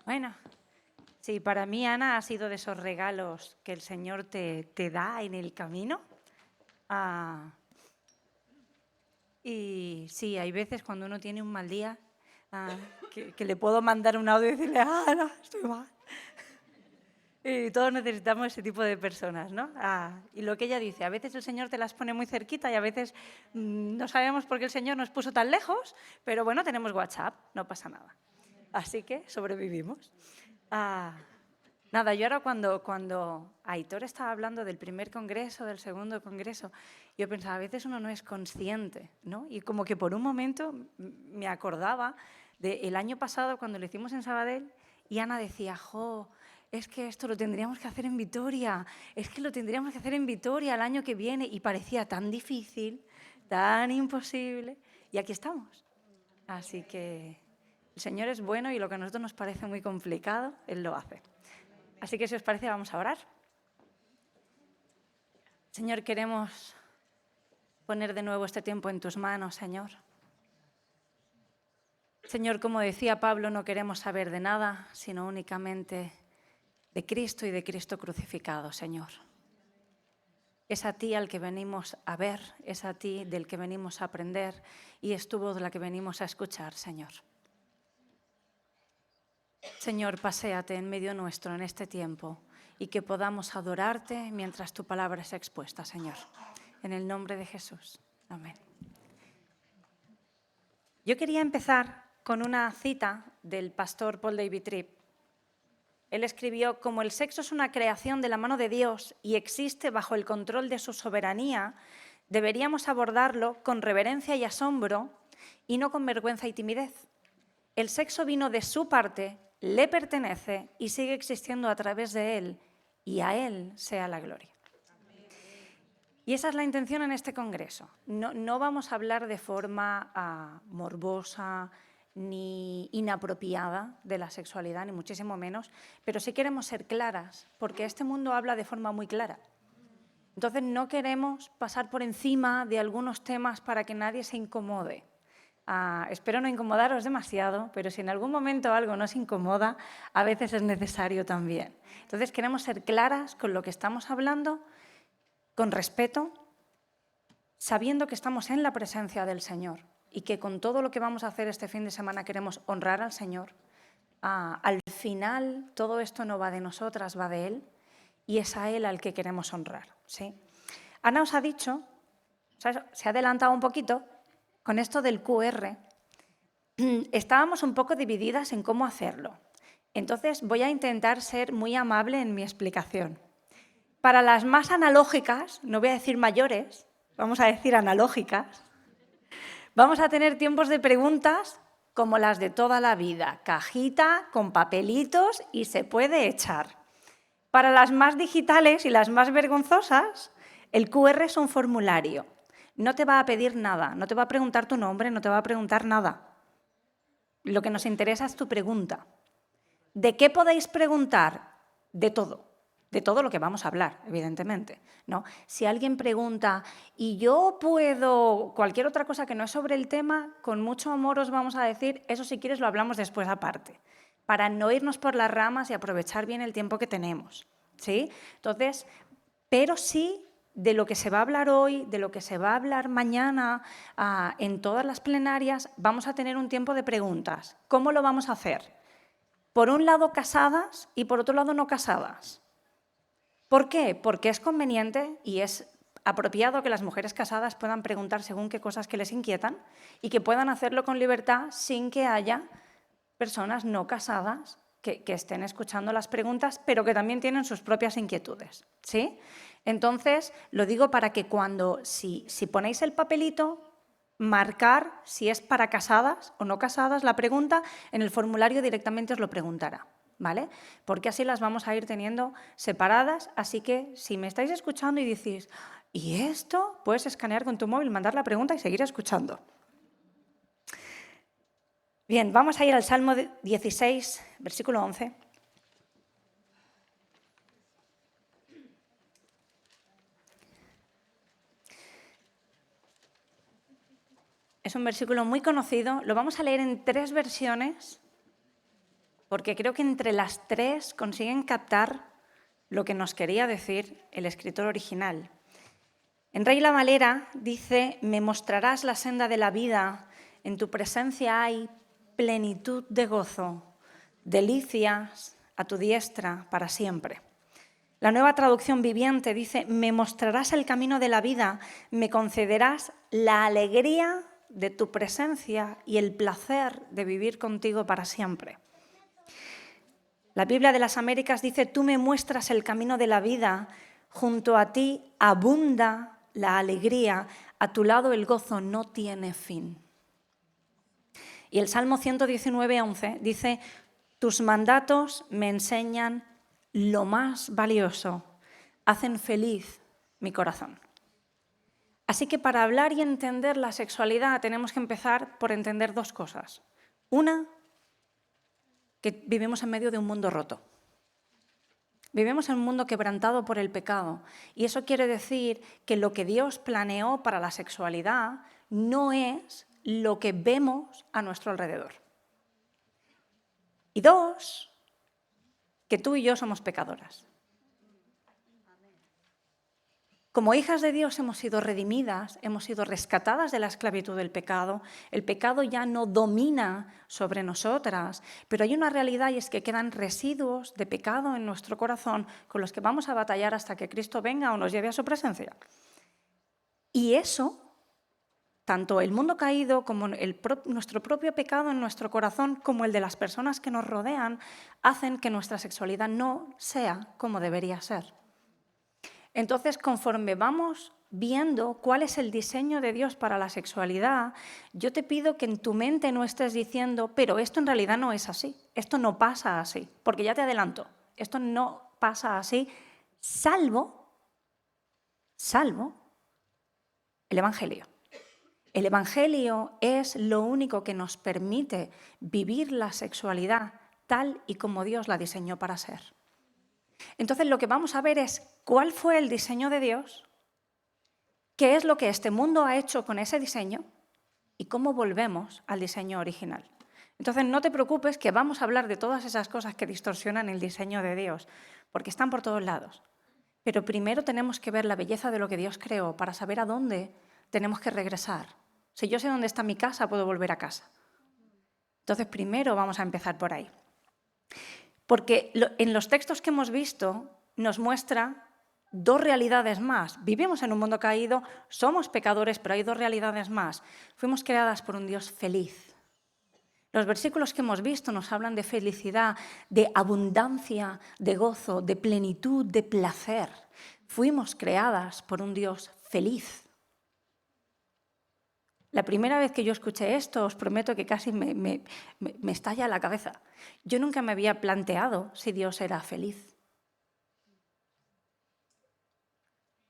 Bueno, sí, para mí, Ana, ha sido de esos regalos que el Señor te da en el camino. Ah, y sí, hay veces cuando uno tiene un mal día ah, que le puedo mandar un audio y decirle, Ana, estoy mal. Y todos necesitamos ese tipo de personas, ¿no? Y lo que ella dice, a veces el Señor te las pone muy cerquita y a veces no sabemos por qué el Señor nos puso tan lejos, pero bueno, tenemos WhatsApp, no pasa nada. Así que sobrevivimos. Ah, Nada, yo ahora cuando Aitor estaba hablando del primer congreso, del segundo congreso, yo pensaba, a veces uno no es consciente, ¿no? Y como que por un momento me acordaba del año pasado cuando lo hicimos en Sabadell y Ana decía, jo, es que esto lo tendríamos que hacer en Vitoria, es que lo tendríamos que hacer en Vitoria el año que viene y parecía tan difícil, tan imposible y aquí estamos. Así que el Señor es bueno y lo que a nosotros nos parece muy complicado, Él lo hace. Así que si os parece, vamos a orar. Señor, queremos poner de nuevo este tiempo en tus manos, Señor. Señor, como decía Pablo, no queremos saber de nada, sino únicamente de Cristo y de Cristo crucificado, Señor. Es a ti al que venimos a ver, es a ti del que venimos a aprender y es tu voz la que venimos a escuchar, Señor. Señor, paséate en medio nuestro en este tiempo y que podamos adorarte mientras tu palabra es expuesta, Señor. En el nombre de Jesús. Amén. Yo quería empezar con una cita del pastor Paul David Tripp. Él escribió, como el sexo es una creación de la mano de Dios y existe bajo el control de su soberanía, deberíamos abordarlo con reverencia y asombro y no con vergüenza y timidez. El sexo vino de su parte, le pertenece y sigue existiendo a través de él, y a él sea la gloria. Y esa es la intención en este congreso. No vamos a hablar de forma morbosa ni inapropiada de la sexualidad, ni muchísimo menos, pero sí queremos ser claras, porque este mundo habla de forma muy clara. Entonces no queremos pasar por encima de algunos temas para que nadie se incomode. Espero no incomodaros demasiado, pero si en algún momento algo nos incomoda, a veces es necesario también. Entonces queremos ser claras con lo que estamos hablando, con respeto, sabiendo que estamos en la presencia del Señor y que con todo lo que vamos a hacer este fin de semana queremos honrar al Señor. Al final, todo esto no va de nosotras, va de Él, y es a Él al que queremos honrar. ¿Sí? Ana os ha dicho, se ha adelantado un poquito, con esto del QR, estábamos un poco divididas en cómo hacerlo. Entonces voy a intentar ser muy amable en mi explicación. Para las más analógicas, no voy a decir mayores, vamos a decir analógicas, vamos a tener tiempos de preguntas como las de toda la vida, cajita con papelitos y se puede echar. Para las más digitales y las más vergonzosas, el QR es un formulario. No te va a pedir nada, no te va a preguntar tu nombre, no te va a preguntar nada. Lo que nos interesa es tu pregunta. ¿De qué podéis preguntar? De todo lo que vamos a hablar, evidentemente, ¿no? Si alguien pregunta, y yo puedo, cualquier otra cosa que no es sobre el tema, con mucho amor os vamos a decir, eso si quieres lo hablamos después aparte, para no irnos por las ramas y aprovechar bien el tiempo que tenemos, ¿sí? Entonces, pero sí de lo que se va a hablar hoy, de lo que se va a hablar mañana, en todas las plenarias, vamos a tener un tiempo de preguntas. ¿Cómo lo vamos a hacer? Por un lado casadas y por otro lado no casadas. ¿Por qué? Porque es conveniente y es apropiado que las mujeres casadas puedan preguntar según qué cosas que les inquietan y que puedan hacerlo con libertad sin que haya personas no casadas que estén escuchando las preguntas, pero que también tienen sus propias inquietudes, ¿sí? Entonces, lo digo para que si ponéis el papelito, marcar si es para casadas o no casadas la pregunta, en el formulario directamente os lo preguntará, ¿vale? Porque así las vamos a ir teniendo separadas, así que si me estáis escuchando y decís, ¿y esto? Puedes escanear con tu móvil, mandar la pregunta y seguir escuchando. Bien, vamos a ir al Salmo 16, versículo 11. Es un versículo muy conocido, lo vamos a leer en 3 versiones, porque creo que entre las tres consiguen captar lo que nos quería decir el escritor original. En Reina Valera dice: me mostrarás la senda de la vida, en tu presencia hay plenitud de gozo, delicias a tu diestra para siempre. La Nueva Traducción Viviente dice: me mostrarás el camino de la vida, me concederás la alegría de tu presencia y el placer de vivir contigo para siempre. La Biblia de las Américas dice: tú me muestras el camino de la vida, junto a ti abunda la alegría, a tu lado el gozo no tiene fin. Y el Salmo 119:11 dice: tus mandatos me enseñan lo más valioso, hacen feliz mi corazón. Así que para hablar y entender la sexualidad tenemos que empezar por entender dos cosas. Una, que vivimos en medio de un mundo roto. Vivimos en un mundo quebrantado por el pecado y eso quiere decir que lo que Dios planeó para la sexualidad no es lo que vemos a nuestro alrededor. Y dos, que tú y yo somos pecadoras. Como hijas de Dios hemos sido redimidas, hemos sido rescatadas de la esclavitud del pecado. El pecado ya no domina sobre nosotras, pero hay una realidad y es que quedan residuos de pecado en nuestro corazón con los que vamos a batallar hasta que Cristo venga o nos lleve a su presencia. Y eso, tanto el mundo caído como nuestro propio pecado en nuestro corazón, como el de las personas que nos rodean, hacen que nuestra sexualidad no sea como debería ser. Entonces, conforme vamos viendo cuál es el diseño de Dios para la sexualidad, yo te pido que en tu mente no estés diciendo: pero esto en realidad no es así, esto no pasa así, porque ya te adelanto, esto no pasa así, salvo el Evangelio. El Evangelio es lo único que nos permite vivir la sexualidad tal y como Dios la diseñó para ser. Entonces lo que vamos a ver es cuál fue el diseño de Dios, qué es lo que este mundo ha hecho con ese diseño y cómo volvemos al diseño original. Entonces no te preocupes que vamos a hablar de todas esas cosas que distorsionan el diseño de Dios, porque están por todos lados. Pero primero tenemos que ver la belleza de lo que Dios creó para saber a dónde tenemos que regresar. Si yo sé dónde está mi casa, puedo volver a casa. Entonces primero vamos a empezar por ahí. Porque en los textos que hemos visto nos muestra dos realidades más. Vivimos en un mundo caído, somos pecadores, pero hay dos realidades más. Fuimos creadas por un Dios feliz. Los versículos que hemos visto nos hablan de felicidad, de abundancia, de gozo, de plenitud, de placer. Fuimos creadas por un Dios feliz. La primera vez que yo escuché esto, os prometo que casi me estalla la cabeza. Yo nunca me había planteado si Dios era feliz.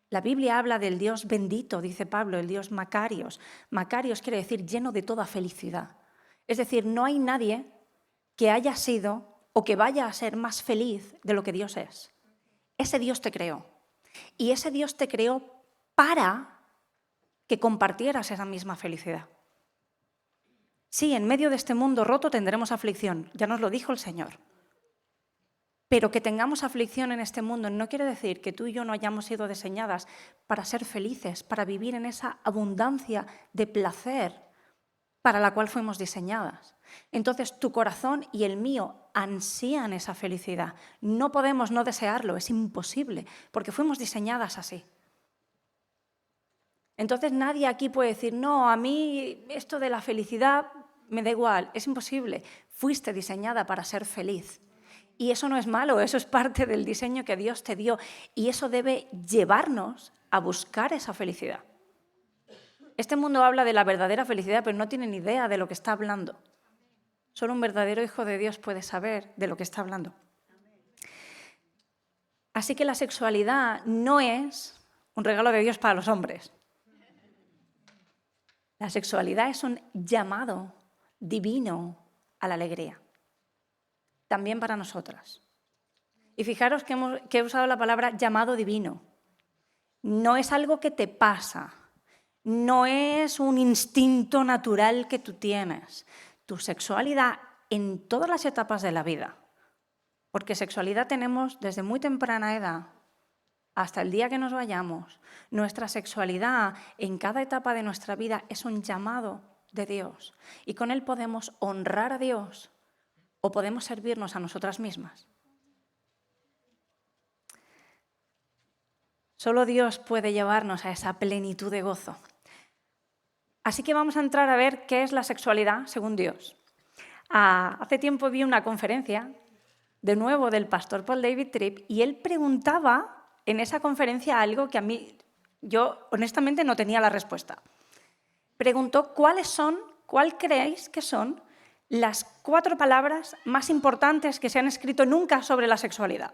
La Biblia habla del Dios bendito, dice Pablo, el Dios Macarios. Macarios quiere decir lleno de toda felicidad. Es decir, no hay nadie que haya sido o que vaya a ser más feliz de lo que Dios es. Ese Dios te creó. Y ese Dios te creó para que compartieras esa misma felicidad. Sí, en medio de este mundo roto tendremos aflicción, ya nos lo dijo el Señor. Pero que tengamos aflicción en este mundo no quiere decir que tú y yo no hayamos sido diseñadas para ser felices, para vivir en esa abundancia de placer para la cual fuimos diseñadas. Entonces tu corazón y el mío ansían esa felicidad. No podemos no desearlo, es imposible, porque fuimos diseñadas así. Entonces nadie aquí puede decir: no, a mí esto de la felicidad me da igual. Es imposible. Fuiste diseñada para ser feliz. Y eso no es malo, eso es parte del diseño que Dios te dio. Y eso debe llevarnos a buscar esa felicidad. Este mundo habla de la verdadera felicidad, pero no tiene ni idea de lo que está hablando. Solo un verdadero hijo de Dios puede saber de lo que está hablando. Así que la sexualidad no es un regalo de Dios para los hombres. La sexualidad es un llamado divino a la alegría, también para nosotras. Y fijaros que he usado la palabra llamado divino. No es algo que te pasa, no es un instinto natural que tú tienes. Tu sexualidad en todas las etapas de la vida. Porque sexualidad tenemos desde muy temprana edad hasta el día que nos vayamos. Nuestra sexualidad en cada etapa de nuestra vida es un llamado de Dios. Y con él podemos honrar a Dios o podemos servirnos a nosotras mismas. Solo Dios puede llevarnos a esa plenitud de gozo. Así que vamos a entrar a ver qué es la sexualidad según Dios. Hace tiempo vi una conferencia, de nuevo, del pastor Paul David Tripp, y él preguntaba en esa conferencia algo que yo honestamente no tenía la respuesta. Preguntó cuál creéis que son las 4 palabras más importantes que se han escrito nunca sobre la sexualidad.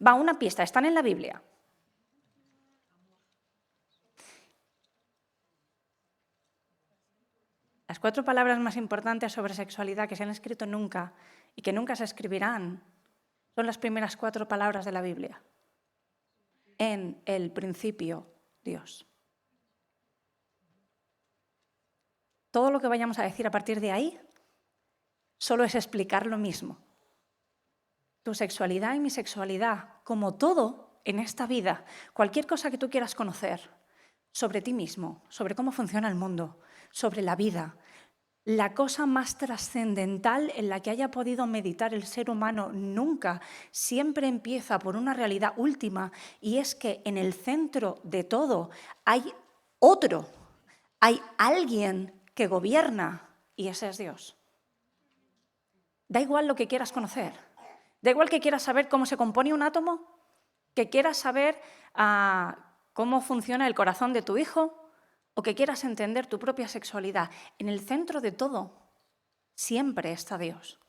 Va, una pista, están en la Biblia. Las 4 palabras más importantes sobre sexualidad que se han escrito nunca y que nunca se escribirán son las primeras 4 palabras de la Biblia. En el principio, Dios. Todo lo que vayamos a decir a partir de ahí solo es explicar lo mismo. Tu sexualidad y mi sexualidad, como todo en esta vida, cualquier cosa que tú quieras conocer sobre ti mismo, sobre cómo funciona el mundo, sobre la vida, la cosa más trascendental en la que haya podido meditar el ser humano nunca, siempre empieza por una realidad última, y es que en el centro de todo hay otro, hay alguien que gobierna, y ese es Dios. Da igual lo que quieras conocer. Da igual que quieras saber cómo se compone un átomo, que quieras saber cómo funciona el corazón de tu hijo o que quieras entender tu propia sexualidad. En el centro de todo siempre está Dios.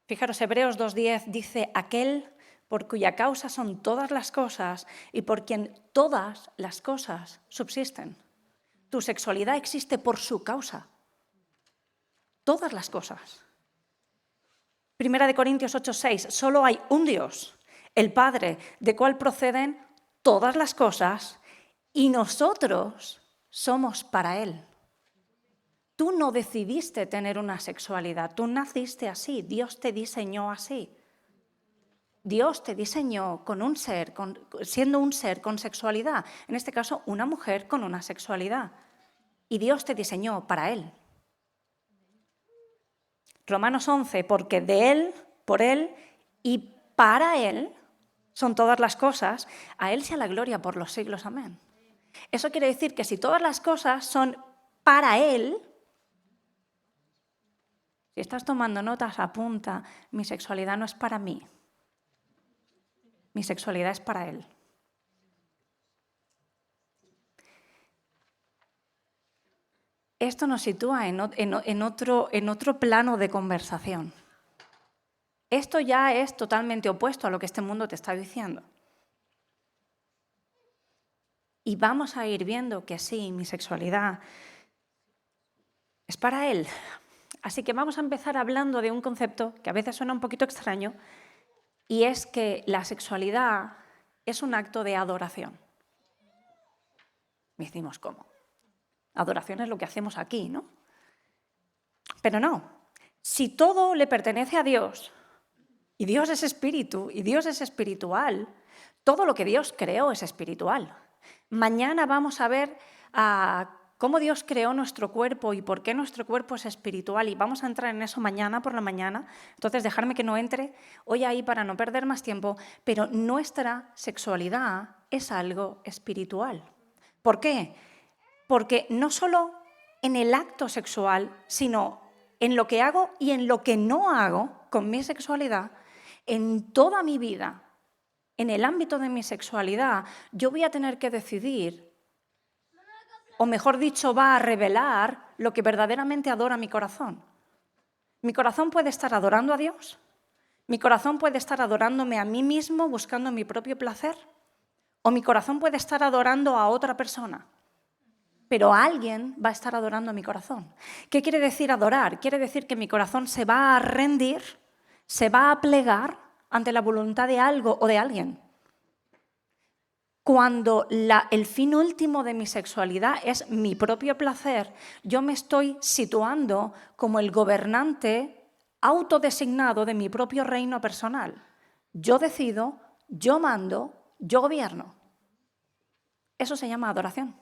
Fijaros, Hebreos 2:10 dice: aquel por cuya causa son todas las cosas y por quien todas las cosas subsisten. Tu sexualidad existe por su causa. Todas las cosas. 1 Corintios 8:6, solo hay un Dios, el Padre, de cual proceden todas las cosas, y nosotros somos para Él. Tú no decidiste tener una sexualidad, tú naciste así, Dios te diseñó así. Dios te diseñó con un ser, siendo un ser con sexualidad, en este caso una mujer con una sexualidad, y Dios te diseñó para Él. Romanos 11, porque de Él, por Él y para Él son todas las cosas, a Él sea la gloria por los siglos. Amén. Eso quiere decir que si todas las cosas son para Él, si estás tomando notas, apunta: mi sexualidad no es para mí, mi sexualidad es para Él. Esto nos sitúa en otro plano de conversación. Esto ya es totalmente opuesto a lo que este mundo te está diciendo. Y vamos a ir viendo que sí, mi sexualidad es para Él. Así que vamos a empezar hablando de un concepto que a veces suena un poquito extraño, y es que la sexualidad es un acto de adoración. Y decimos, ¿cómo? Adoración es lo que hacemos aquí, ¿no? Pero no. Si todo le pertenece a Dios, y Dios es espíritu, y Dios es espiritual, todo lo que Dios creó es espiritual. Mañana vamos a ver cómo Dios creó nuestro cuerpo y por qué nuestro cuerpo es espiritual, y vamos a entrar en eso mañana por la mañana. Entonces, dejarme que no entre hoy ahí para no perder más tiempo, pero nuestra sexualidad es algo espiritual. ¿Por qué? Porque no solo en el acto sexual, sino en lo que hago y en lo que no hago con mi sexualidad, en toda mi vida, en el ámbito de mi sexualidad, yo voy a tener que decidir, o mejor dicho, va a revelar lo que verdaderamente adora mi corazón. Mi corazón puede estar adorando a Dios, mi corazón puede estar adorándome a mí mismo, buscando mi propio placer, o mi corazón puede estar adorando a otra persona. Pero alguien va a estar adorando a mi corazón. ¿Qué quiere decir adorar? Quiere decir que mi corazón se va a rendir, se va a plegar ante la voluntad de algo o de alguien. Cuando el fin último de mi sexualidad es mi propio placer, yo me estoy situando como el gobernante autodesignado de mi propio reino personal. Yo decido, yo mando, yo gobierno. Eso se llama adoración.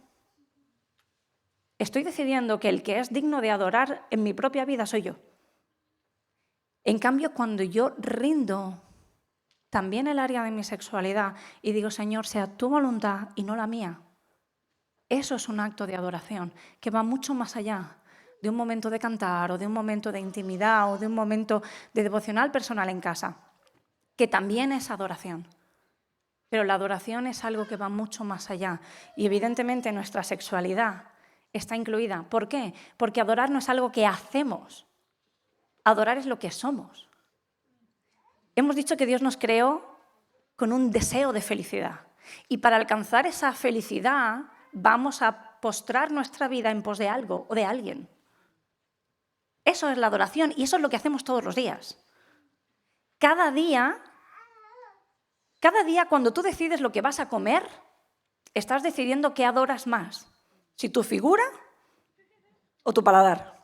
Estoy decidiendo que el que es digno de adorar en mi propia vida soy yo. En cambio, cuando yo rindo también el área de mi sexualidad y digo, Señor, sea tu voluntad y no la mía, eso es un acto de adoración que va mucho más allá de un momento de cantar o de un momento de intimidad o de un momento de devocional personal en casa, que también es adoración. Pero la adoración es algo que va mucho más allá y evidentemente nuestra sexualidad está incluida. ¿Por qué? Porque adorar no es algo que hacemos, adorar es lo que somos. Hemos dicho que Dios nos creó con un deseo de felicidad y para alcanzar esa felicidad vamos a postrar nuestra vida en pos de algo o de alguien. Eso es la adoración y eso es lo que hacemos todos los días. Cada día cuando tú decides lo que vas a comer, estás decidiendo qué adoras más, si tu figura o tu paladar.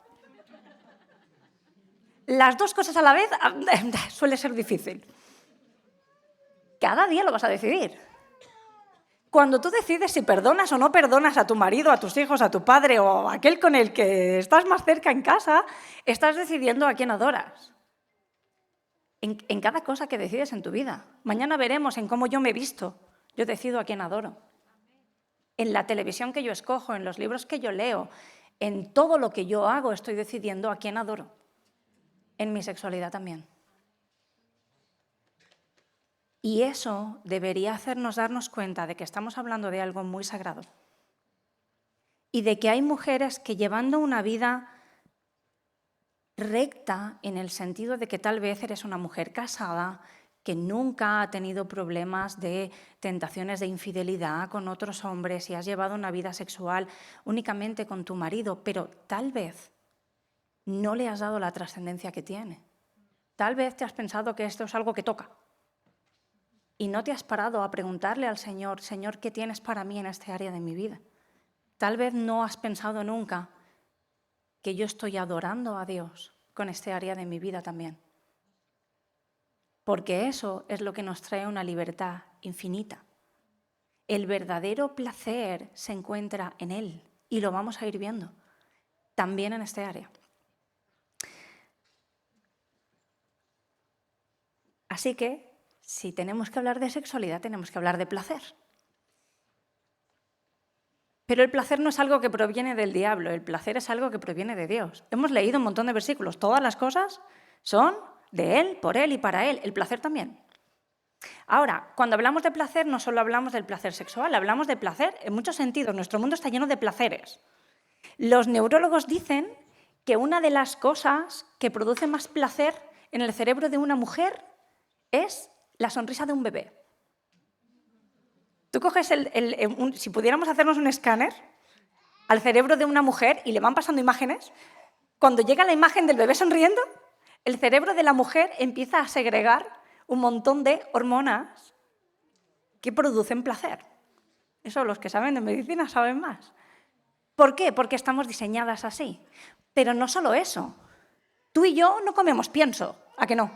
Las dos cosas a la vez suele ser difícil. Cada día lo vas a decidir. Cuando tú decides si perdonas o no perdonas a tu marido, a tus hijos, a tu padre o a aquel con el que estás más cerca en casa, estás decidiendo a quién adoras. En cada cosa que decides en tu vida. Mañana veremos en cómo yo me visto. Yo decido a quién adoro. En la televisión que yo escojo, en los libros que yo leo, en todo lo que yo hago estoy decidiendo a quién adoro. En mi sexualidad también. Y eso debería hacernos darnos cuenta de que estamos hablando de algo muy sagrado. Y de que hay mujeres que llevando una vida recta en el sentido de que tal vez eres una mujer casada que nunca ha tenido problemas de tentaciones de infidelidad con otros hombres y has llevado una vida sexual únicamente con tu marido, pero tal vez no le has dado la trascendencia que tiene. Tal vez te has pensado que esto es algo que toca y no te has parado a preguntarle al Señor, Señor, ¿qué tienes para mí en este área de mi vida? Tal vez no has pensado nunca que yo estoy adorando a Dios con este área de mi vida también. Porque eso es lo que nos trae una libertad infinita. El verdadero placer se encuentra en Él y lo vamos a ir viendo también en este área. Así que, si tenemos que hablar de sexualidad, tenemos que hablar de placer. Pero el placer no es algo que proviene del diablo, el placer es algo que proviene de Dios. Hemos leído un montón de versículos, todas las cosas son de Él, por Él y para Él, el placer también. Ahora, cuando hablamos de placer, no solo hablamos del placer sexual, hablamos de placer en muchos sentidos. Nuestro mundo está lleno de placeres. Los neurólogos dicen que una de las cosas que produce más placer en el cerebro de una mujer es la sonrisa de un bebé. Tú coges, si pudiéramos hacernos un escáner al cerebro de una mujer y le van pasando imágenes, cuando llega la imagen del bebé sonriendo, el cerebro de la mujer empieza a segregar un montón de hormonas que producen placer. Eso los que saben de medicina saben más. ¿Por qué? Porque estamos diseñadas así. Pero no solo eso. Tú y yo no comemos pienso, ¿a que no?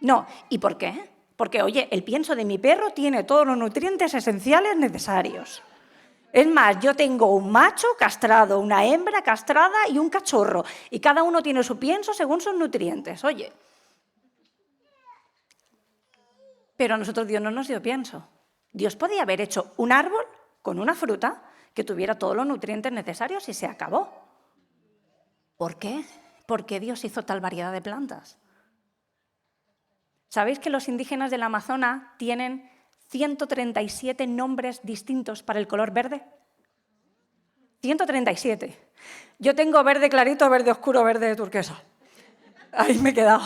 No. ¿Y por qué? Porque, oye, el pienso de mi perro tiene todos los nutrientes esenciales necesarios. Es más, yo tengo un macho castrado, una hembra castrada y un cachorro. Y cada uno tiene su pienso según sus nutrientes, oye. Pero a nosotros Dios no nos dio pienso. Dios podía haber hecho un árbol con una fruta que tuviera todos los nutrientes necesarios y se acabó. ¿Por qué? ¿Por qué Dios hizo tal variedad de plantas? ¿Sabéis que los indígenas del Amazonas tienen 137 nombres distintos para el color verde? 137. Yo tengo verde clarito, verde oscuro, verde turquesa. Ahí me he quedado.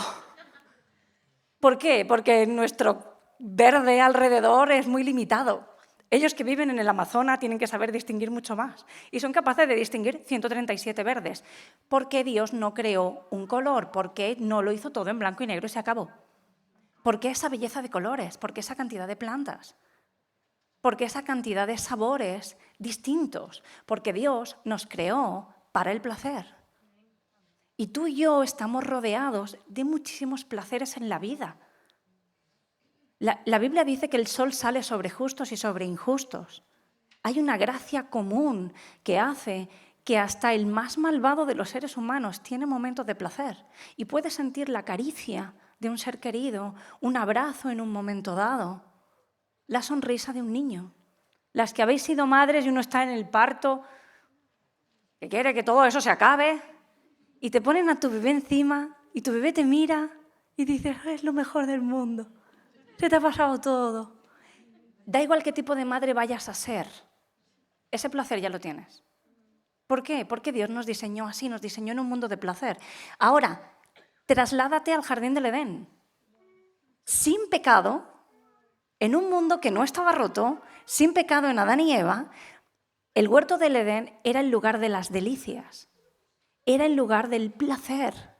¿Por qué? Porque nuestro verde alrededor es muy limitado. Ellos que viven en el Amazonas tienen que saber distinguir mucho más y son capaces de distinguir 137 verdes. ¿Por qué Dios no creó un color? ¿Por qué no lo hizo todo en blanco y negro y se acabó? ¿Por qué esa belleza de colores? ¿Por qué esa cantidad de plantas? porque esa cantidad de sabores distintos, porque Dios nos creó para el placer. Y tú y yo estamos rodeados de muchísimos placeres en la vida. La Biblia dice que el sol sale sobre justos y sobre injustos. Hay una gracia común que hace que hasta el más malvado de los seres humanos tiene momentos de placer y puede sentir la caricia de un ser querido, un abrazo en un momento dado, la sonrisa de un niño. Las que habéis sido madres y uno está en el parto, que quiere que todo eso se acabe, y te ponen a tu bebé encima y tu bebé te mira y dices, es lo mejor del mundo, se te ha pasado todo. Da igual qué tipo de madre vayas a ser, ese placer ya lo tienes. ¿Por qué? Porque Dios nos diseñó así, nos diseñó en un mundo de placer. Ahora, trasládate al jardín del Edén. Sin pecado, en un mundo que no estaba roto, sin pecado en Adán y Eva, el huerto del Edén era el lugar de las delicias, era el lugar del placer.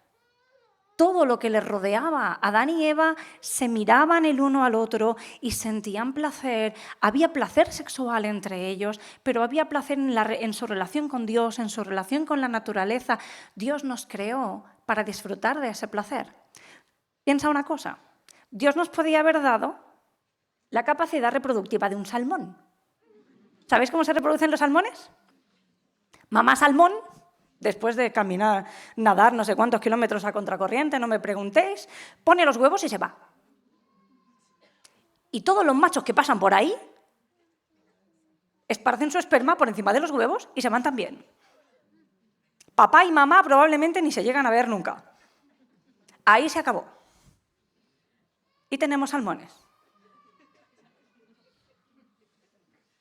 Todo lo que les rodeaba, Adán y Eva se miraban el uno al otro y sentían placer. Había placer sexual entre ellos, pero había placer en su relación con Dios, en su relación con la naturaleza. Dios nos creó para disfrutar de ese placer. Piensa una cosa, Dios nos podía haber dado la capacidad reproductiva de un salmón. ¿Sabéis cómo se reproducen los salmones? Mamá salmón, después de caminar, nadar no sé cuántos kilómetros a contracorriente, no me preguntéis, pone los huevos y se va. Y todos los machos que pasan por ahí esparcen su esperma por encima de los huevos y se van también. Papá y mamá probablemente ni se llegan a ver nunca. Ahí se acabó. Y tenemos salmones.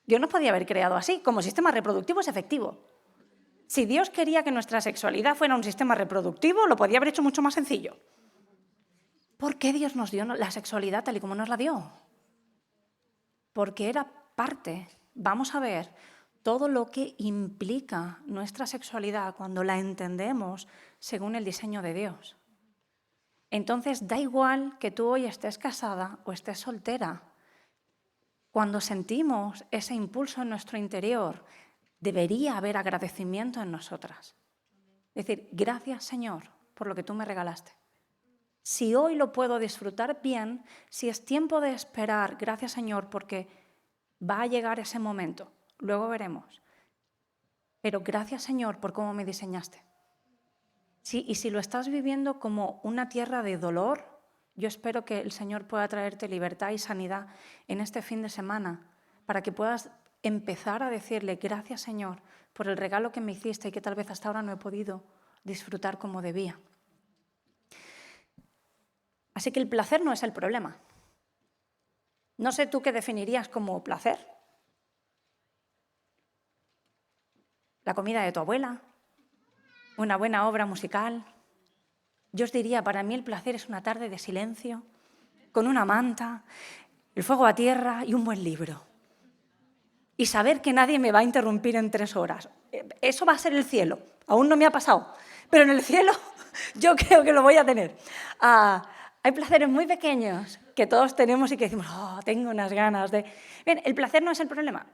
Dios nos podía haber creado así, como sistema reproductivo es efectivo. Si Dios quería que nuestra sexualidad fuera un sistema reproductivo, lo podía haber hecho mucho más sencillo. ¿Por qué Dios nos dio la sexualidad tal y como nos la dio? Porque era parte, vamos a ver, todo lo que implica nuestra sexualidad cuando la entendemos según el diseño de Dios. Entonces, da igual que tú hoy estés casada o estés soltera. Cuando sentimos ese impulso en nuestro interior, debería haber agradecimiento en nosotras. Es decir, gracias, Señor, por lo que tú me regalaste. Si hoy lo puedo disfrutar bien, si es tiempo de esperar, gracias, Señor, porque va a llegar ese momento. Luego veremos. Pero gracias, Señor, por cómo me diseñaste. Sí, y si lo estás viviendo como una tierra de dolor, yo espero que el Señor pueda traerte libertad y sanidad en este fin de semana para que puedas empezar a decirle gracias, Señor, por el regalo que me hiciste y que tal vez hasta ahora no he podido disfrutar como debía. Así que el placer no es el problema. No sé tú qué definirías como placer. La comida de tu abuela, una buena obra musical. Yo os diría, para mí el placer es una tarde de silencio, con una manta, el fuego a tierra y un buen libro. Y saber que nadie me va a interrumpir en 3 horas. Eso va a ser el cielo. Aún no me ha pasado, pero en el cielo yo creo que lo voy a tener. Hay placeres muy pequeños que todos tenemos y que decimos, tengo unas ganas de... Bien, el placer no es el problema.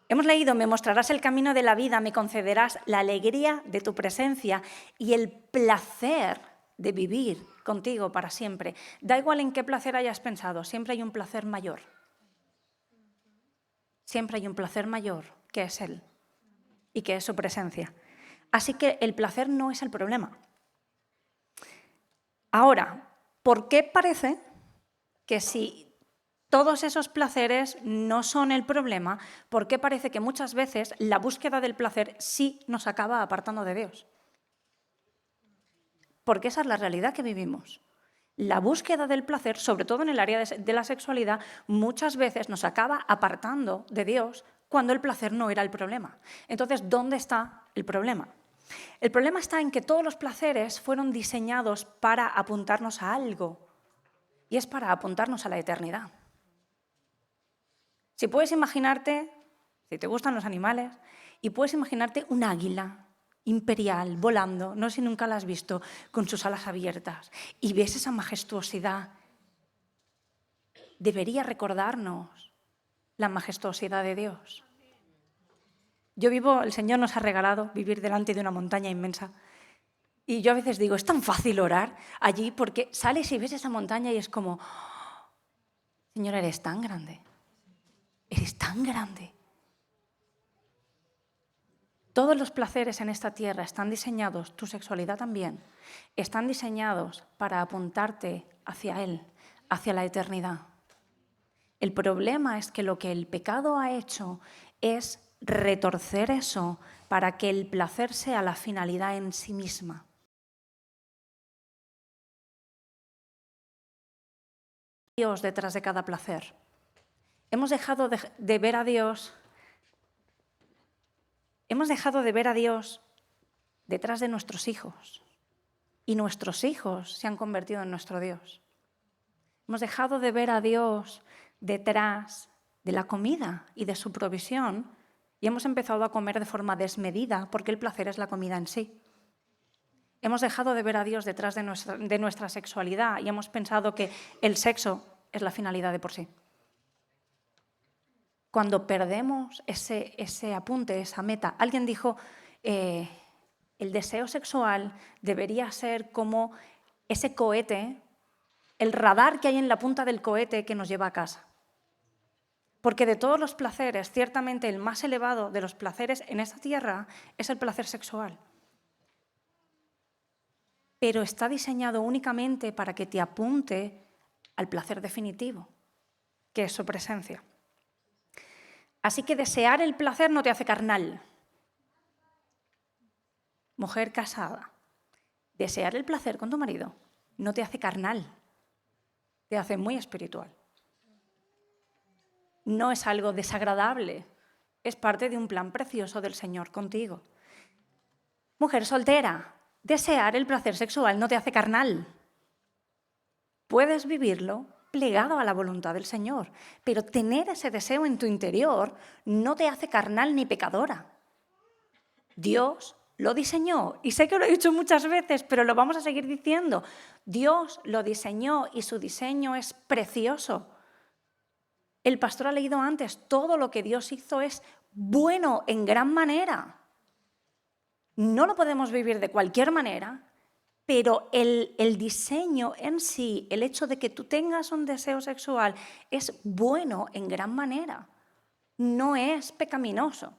Hemos leído, me mostrarás el camino de la vida, me concederás la alegría de tu presencia y el placer de vivir contigo para siempre. Da igual en qué placer hayas pensado, siempre hay un placer mayor. Siempre hay un placer mayor, que es Él y que es su presencia. Así que el placer no es el problema. Ahora, ¿por qué parece que si todos esos placeres no son el problema, por qué parece que muchas veces la búsqueda del placer sí nos acaba apartando de Dios? Porque esa es la realidad que vivimos. La búsqueda del placer, sobre todo en el área de la sexualidad, muchas veces nos acaba apartando de Dios cuando el placer no era el problema. Entonces, ¿dónde está el problema? El problema está en que todos los placeres fueron diseñados para apuntarnos a algo, y es para apuntarnos a la eternidad. Si puedes imaginarte, si te gustan los animales, y puedes imaginarte un águila imperial volando, no sé si nunca la has visto, con sus alas abiertas, y ves esa majestuosidad, debería recordarnos la majestuosidad de Dios. El Señor nos ha regalado vivir delante de una montaña inmensa. Y yo a veces digo, es tan fácil orar allí porque sales y ves esa montaña y es como, "Oh, Señor, eres tan grande, eres tan grande". Todos los placeres en esta tierra están diseñados, tu sexualidad también, están diseñados para apuntarte hacia Él, hacia la eternidad. El problema es que lo que el pecado ha hecho es retorcer eso para que el placer sea la finalidad en sí misma. Dios detrás de cada placer. Hemos dejado de ver a Dios. Hemos dejado de ver a Dios detrás de nuestros hijos. Y nuestros hijos se han convertido en nuestro Dios. Hemos dejado de ver a Dios detrás de la comida y de su provisión y hemos empezado a comer de forma desmedida porque el placer es la comida en sí. Hemos dejado de ver a Dios detrás de nuestra sexualidad y hemos pensado que el sexo es la finalidad de por sí. Cuando perdemos ese apunte, esa meta, alguien dijo, el deseo sexual debería ser como ese cohete, el radar que hay en la punta del cohete que nos lleva a casa. Porque de todos los placeres, ciertamente el más elevado de los placeres en esta tierra es el placer sexual. Pero está diseñado únicamente para que te apunte al placer definitivo, que es su presencia. Así que desear el placer no te hace carnal. Mujer casada, desear el placer con tu marido no te hace carnal, te hace muy espiritual. No es algo desagradable, es parte de un plan precioso del Señor contigo. Mujer soltera, desear el placer sexual no te hace carnal. Puedes vivirlo plegado a la voluntad del Señor, pero tener ese deseo en tu interior no te hace carnal ni pecadora. Dios lo diseñó, y sé que lo he dicho muchas veces, pero lo vamos a seguir diciendo. Dios lo diseñó y su diseño es precioso. El pastor ha leído antes, todo lo que Dios hizo es bueno en gran manera. No lo podemos vivir de cualquier manera, pero el diseño en sí, el hecho de que tú tengas un deseo sexual, es bueno en gran manera. No es pecaminoso.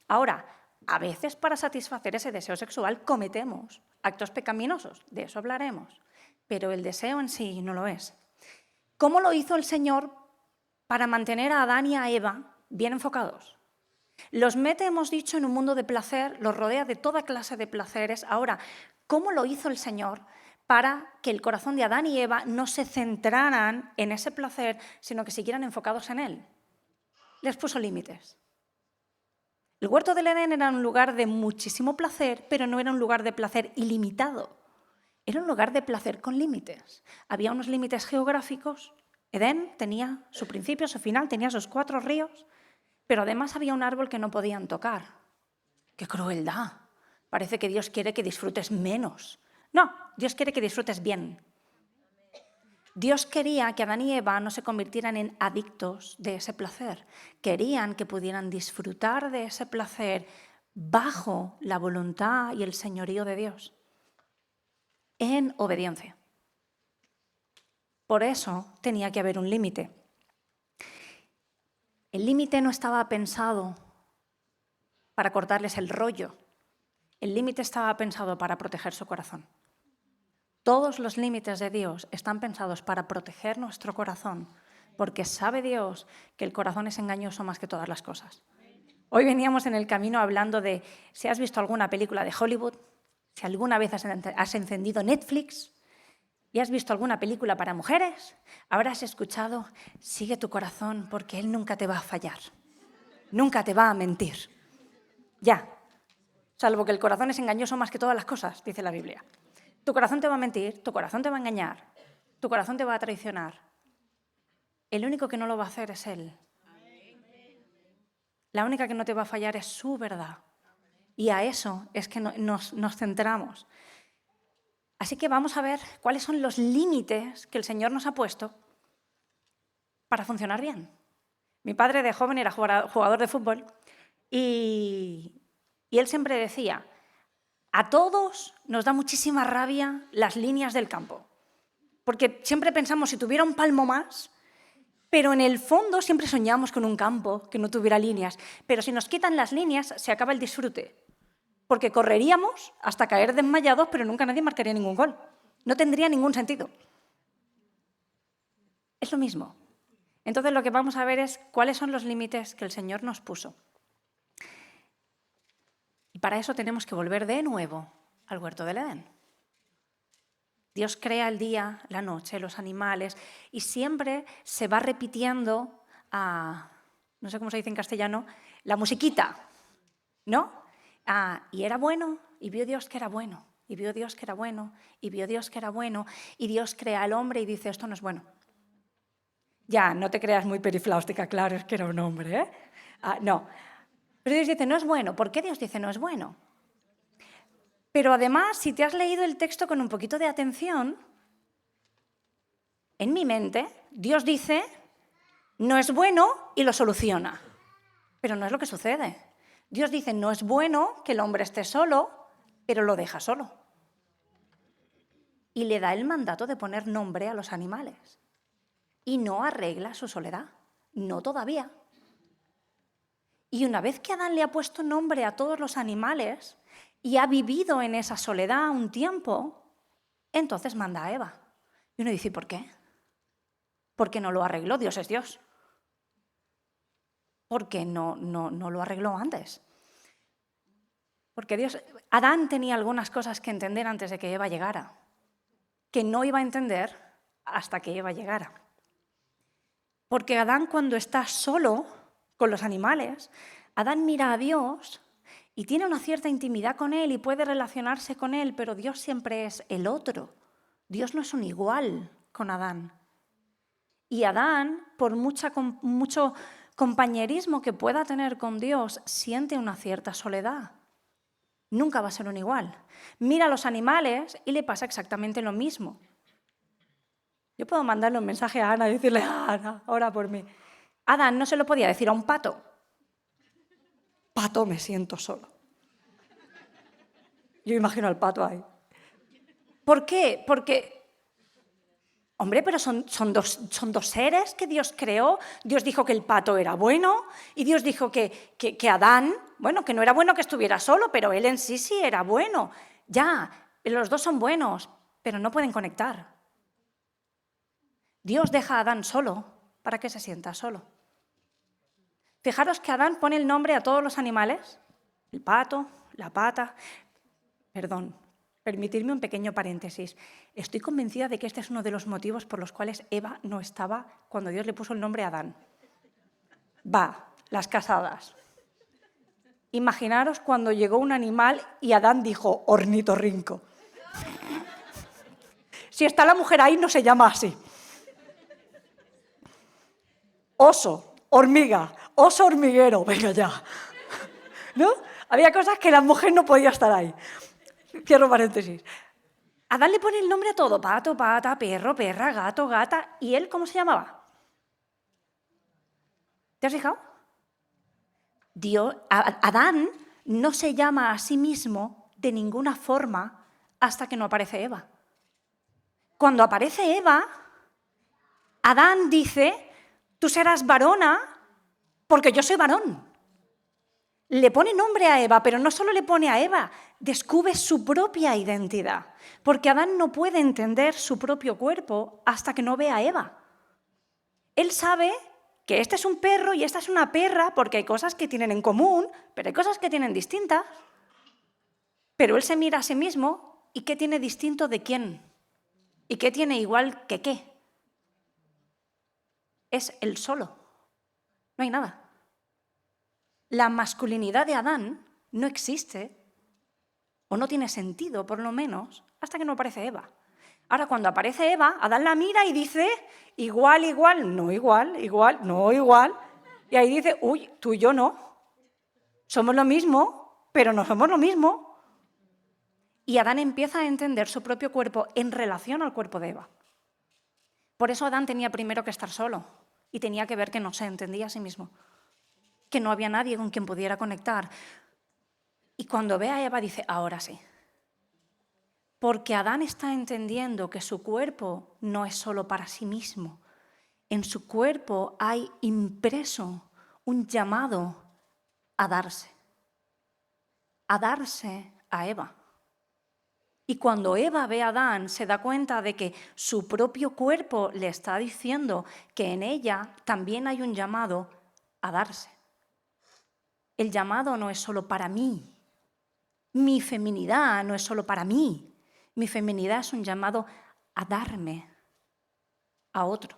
Ahora, a veces para satisfacer ese deseo sexual cometemos actos pecaminosos, de eso hablaremos, pero el deseo en sí no lo es. ¿Cómo lo hizo el Señor para mantener a Adán y a Eva bien enfocados? Los mete, hemos dicho, en un mundo de placer, los rodea de toda clase de placeres. Ahora, ¿cómo lo hizo el Señor para que el corazón de Adán y Eva no se centraran en ese placer, sino que siguieran enfocados en él? Les puso límites. El huerto del Edén era un lugar de muchísimo placer, pero no era un lugar de placer ilimitado. Era un lugar de placer con límites. Había unos límites geográficos. Edén tenía su principio, su final, tenía sus 4 ríos, pero además había un árbol que no podían tocar. ¡Qué crueldad! Parece que Dios quiere que disfrutes menos. No, Dios quiere que disfrutes bien. Dios quería que Adán y Eva no se convirtieran en adictos de ese placer. Querían que pudieran disfrutar de ese placer bajo la voluntad y el señorío de Dios, en obediencia. Por eso tenía que haber un límite. El límite no estaba pensado para cortarles el rollo. El límite estaba pensado para proteger su corazón. Todos los límites de Dios están pensados para proteger nuestro corazón, porque sabe Dios que el corazón es engañoso más que todas las cosas. Hoy veníamos en el camino hablando de si has visto alguna película de Hollywood, si alguna vez has encendido Netflix y has visto alguna película para mujeres, habrás escuchado, sigue tu corazón porque él nunca te va a fallar, nunca te va a mentir. Ya, salvo que el corazón es engañoso más que todas las cosas, dice la Biblia. Tu corazón te va a mentir, tu corazón te va a engañar, tu corazón te va a traicionar. El único que no lo va a hacer es Él. La única que no te va a fallar es su verdad. Y a eso es que nos centramos. Así que vamos a ver cuáles son los límites que el Señor nos ha puesto para funcionar bien, Mi padre de joven era jugador de fútbol y él siempre decía, a todos nos da muchísima rabia las líneas del campo, porque siempre pensamos si tuviera un palmo más, pero en el fondo siempre soñamos con un campo que no tuviera líneas. Pero si nos quitan las líneas, se acaba el disfrute, porque correríamos hasta caer desmayados, pero nunca nadie marcaría ningún gol. No tendría ningún sentido. Es lo mismo. Entonces lo que vamos a ver es cuáles son los límites que el Señor nos puso. Y para eso tenemos que volver de nuevo al huerto del Edén. Dios crea el día, la noche, los animales, y siempre se va repitiendo, no sé cómo se dice en castellano, la musiquita, ¿no? Y era bueno, y vio Dios que era bueno, y vio Dios que era bueno, y vio Dios que era bueno, y Dios crea al hombre y dice, esto no es bueno. Ya, no te creas muy perifláustica, claro, es que era un hombre, ¿eh? No. Pero Dios dice, no es bueno. ¿Por qué Dios dice no es bueno? Pero además, si te has leído el texto con un poquito de atención, en mi mente, Dios dice, no es bueno y lo soluciona. Pero no es lo que sucede. Dios dice, no es bueno que el hombre esté solo, pero lo deja solo. Y le da el mandato de poner nombre a los animales. Y no arregla su soledad, no todavía. Y una vez que Adán le ha puesto nombre a todos los animales y ha vivido en esa soledad un tiempo, entonces manda a Eva. Y uno dice, ¿por qué? Porque no lo arregló, Dios es Dios. Porque no lo arregló antes. Porque Adán tenía algunas cosas que entender antes de que Eva llegara, que no iba a entender hasta que Eva llegara. Porque Adán, cuando está solo con los animales, Adán mira a Dios y tiene una cierta intimidad con él y puede relacionarse con él, pero Dios siempre es el otro. Dios no es un igual con Adán. Y Adán, por mucho compañerismo que pueda tener con Dios, siente una cierta soledad. Nunca va a ser un igual. Mira a los animales y le pasa exactamente lo mismo. Yo puedo mandarle un mensaje a Ana y decirle, Ana, ora por mí. Adán no se lo podía decir a un pato. Pato, me siento solo. Yo imagino al pato ahí. ¿Por qué? Porque, hombre, pero son dos seres que Dios creó. Dios dijo que el pato era bueno y Dios dijo que Adán, bueno, que no era bueno que estuviera solo, pero él en sí era bueno. Ya, los dos son buenos, pero no pueden conectar. Dios deja a Adán solo para que se sienta solo. Fijaros que Adán pone el nombre a todos los animales, el pato, la pata. Perdón, permitidme un pequeño paréntesis. Estoy convencida de que este es uno de los motivos por los cuales Eva no estaba cuando Dios le puso el nombre a Adán. Las casadas. Imaginaros cuando llegó un animal y Adán dijo, ornitorrinco. Si está la mujer ahí, no se llama así. Oso, hormiga, oso hormiguero, venga ya. ¿No? Había cosas que la mujer no podía estar ahí. Cierro paréntesis. Adán le pone el nombre a todo, pato, pata, perro, perra, gato, gata. ¿Y él cómo se llamaba? ¿Te has fijado? Adán no se llama a sí mismo de ninguna forma hasta que no aparece Eva. Cuando aparece Eva, Adán dice, tú serás varona porque yo soy varón. Le pone nombre a Eva, pero no solo le pone a Eva, descubre su propia identidad. Porque Adán no puede entender su propio cuerpo hasta que no ve a Eva. Él sabe que este es un perro y esta es una perra porque hay cosas que tienen en común, pero hay cosas que tienen distintas. Pero él se mira a sí mismo y ¿qué tiene distinto de quién? ¿Y qué tiene igual que qué? Es él solo. No hay nada. La masculinidad de Adán no existe, o no tiene sentido, por lo menos, hasta que no aparece Eva. Ahora, cuando aparece Eva, Adán la mira y dice, igual, no igual, no igual. Y ahí dice, uy, tú y yo no. Somos lo mismo, pero no somos lo mismo. Y Adán empieza a entender su propio cuerpo en relación al cuerpo de Eva. Por eso Adán tenía primero que estar solo. y tenía que ver que no se entendía a sí mismo, que no había nadie con quien pudiera conectar. Y cuando ve a Eva dice, ahora sí. Porque Adán está entendiendo que su cuerpo no es solo para sí mismo. En su cuerpo hay impreso un llamado a darse a Eva. Y cuando Eva ve a Adán, se da cuenta de que su propio cuerpo le está diciendo que en ella también hay un llamado a darse. El llamado no es solo para mí. Mi feminidad no es solo para mí. Mi feminidad es un llamado a darme a otro.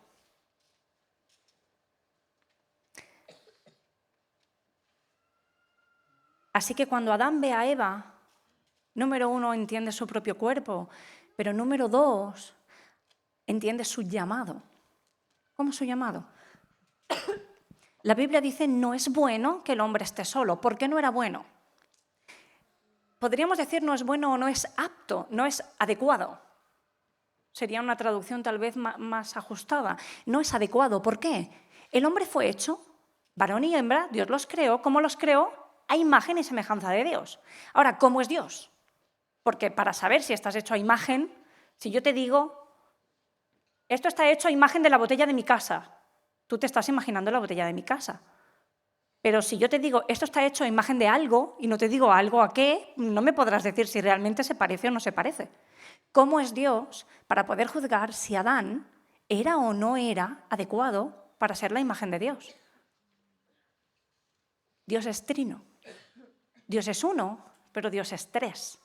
Así que cuando Adán ve a Eva, número 1, entiende su propio cuerpo, pero número 2, entiende su llamado. ¿Cómo su llamado? La Biblia dice, no es bueno que el hombre esté solo. ¿Por qué no era bueno? Podríamos decir no es bueno o no es apto, no es adecuado. Sería una traducción tal vez más ajustada. No es adecuado. ¿Por qué? El hombre fue hecho, varón y hembra, Dios los creó. ¿Cómo los creó? A imagen y semejanza de Dios. Ahora, ¿cómo es Dios? Porque para saber si estás hecho a imagen, si yo te digo, esto está hecho a imagen de la botella de mi casa, tú te estás imaginando la botella de mi casa. Pero si yo te digo, esto está hecho a imagen de algo, y no te digo algo a qué, no me podrás decir si realmente se parece o no se parece. ¿Cómo es Dios para poder juzgar si Adán era o no era adecuado para ser la imagen de Dios? Dios es trino. Dios es uno, pero Dios es tres.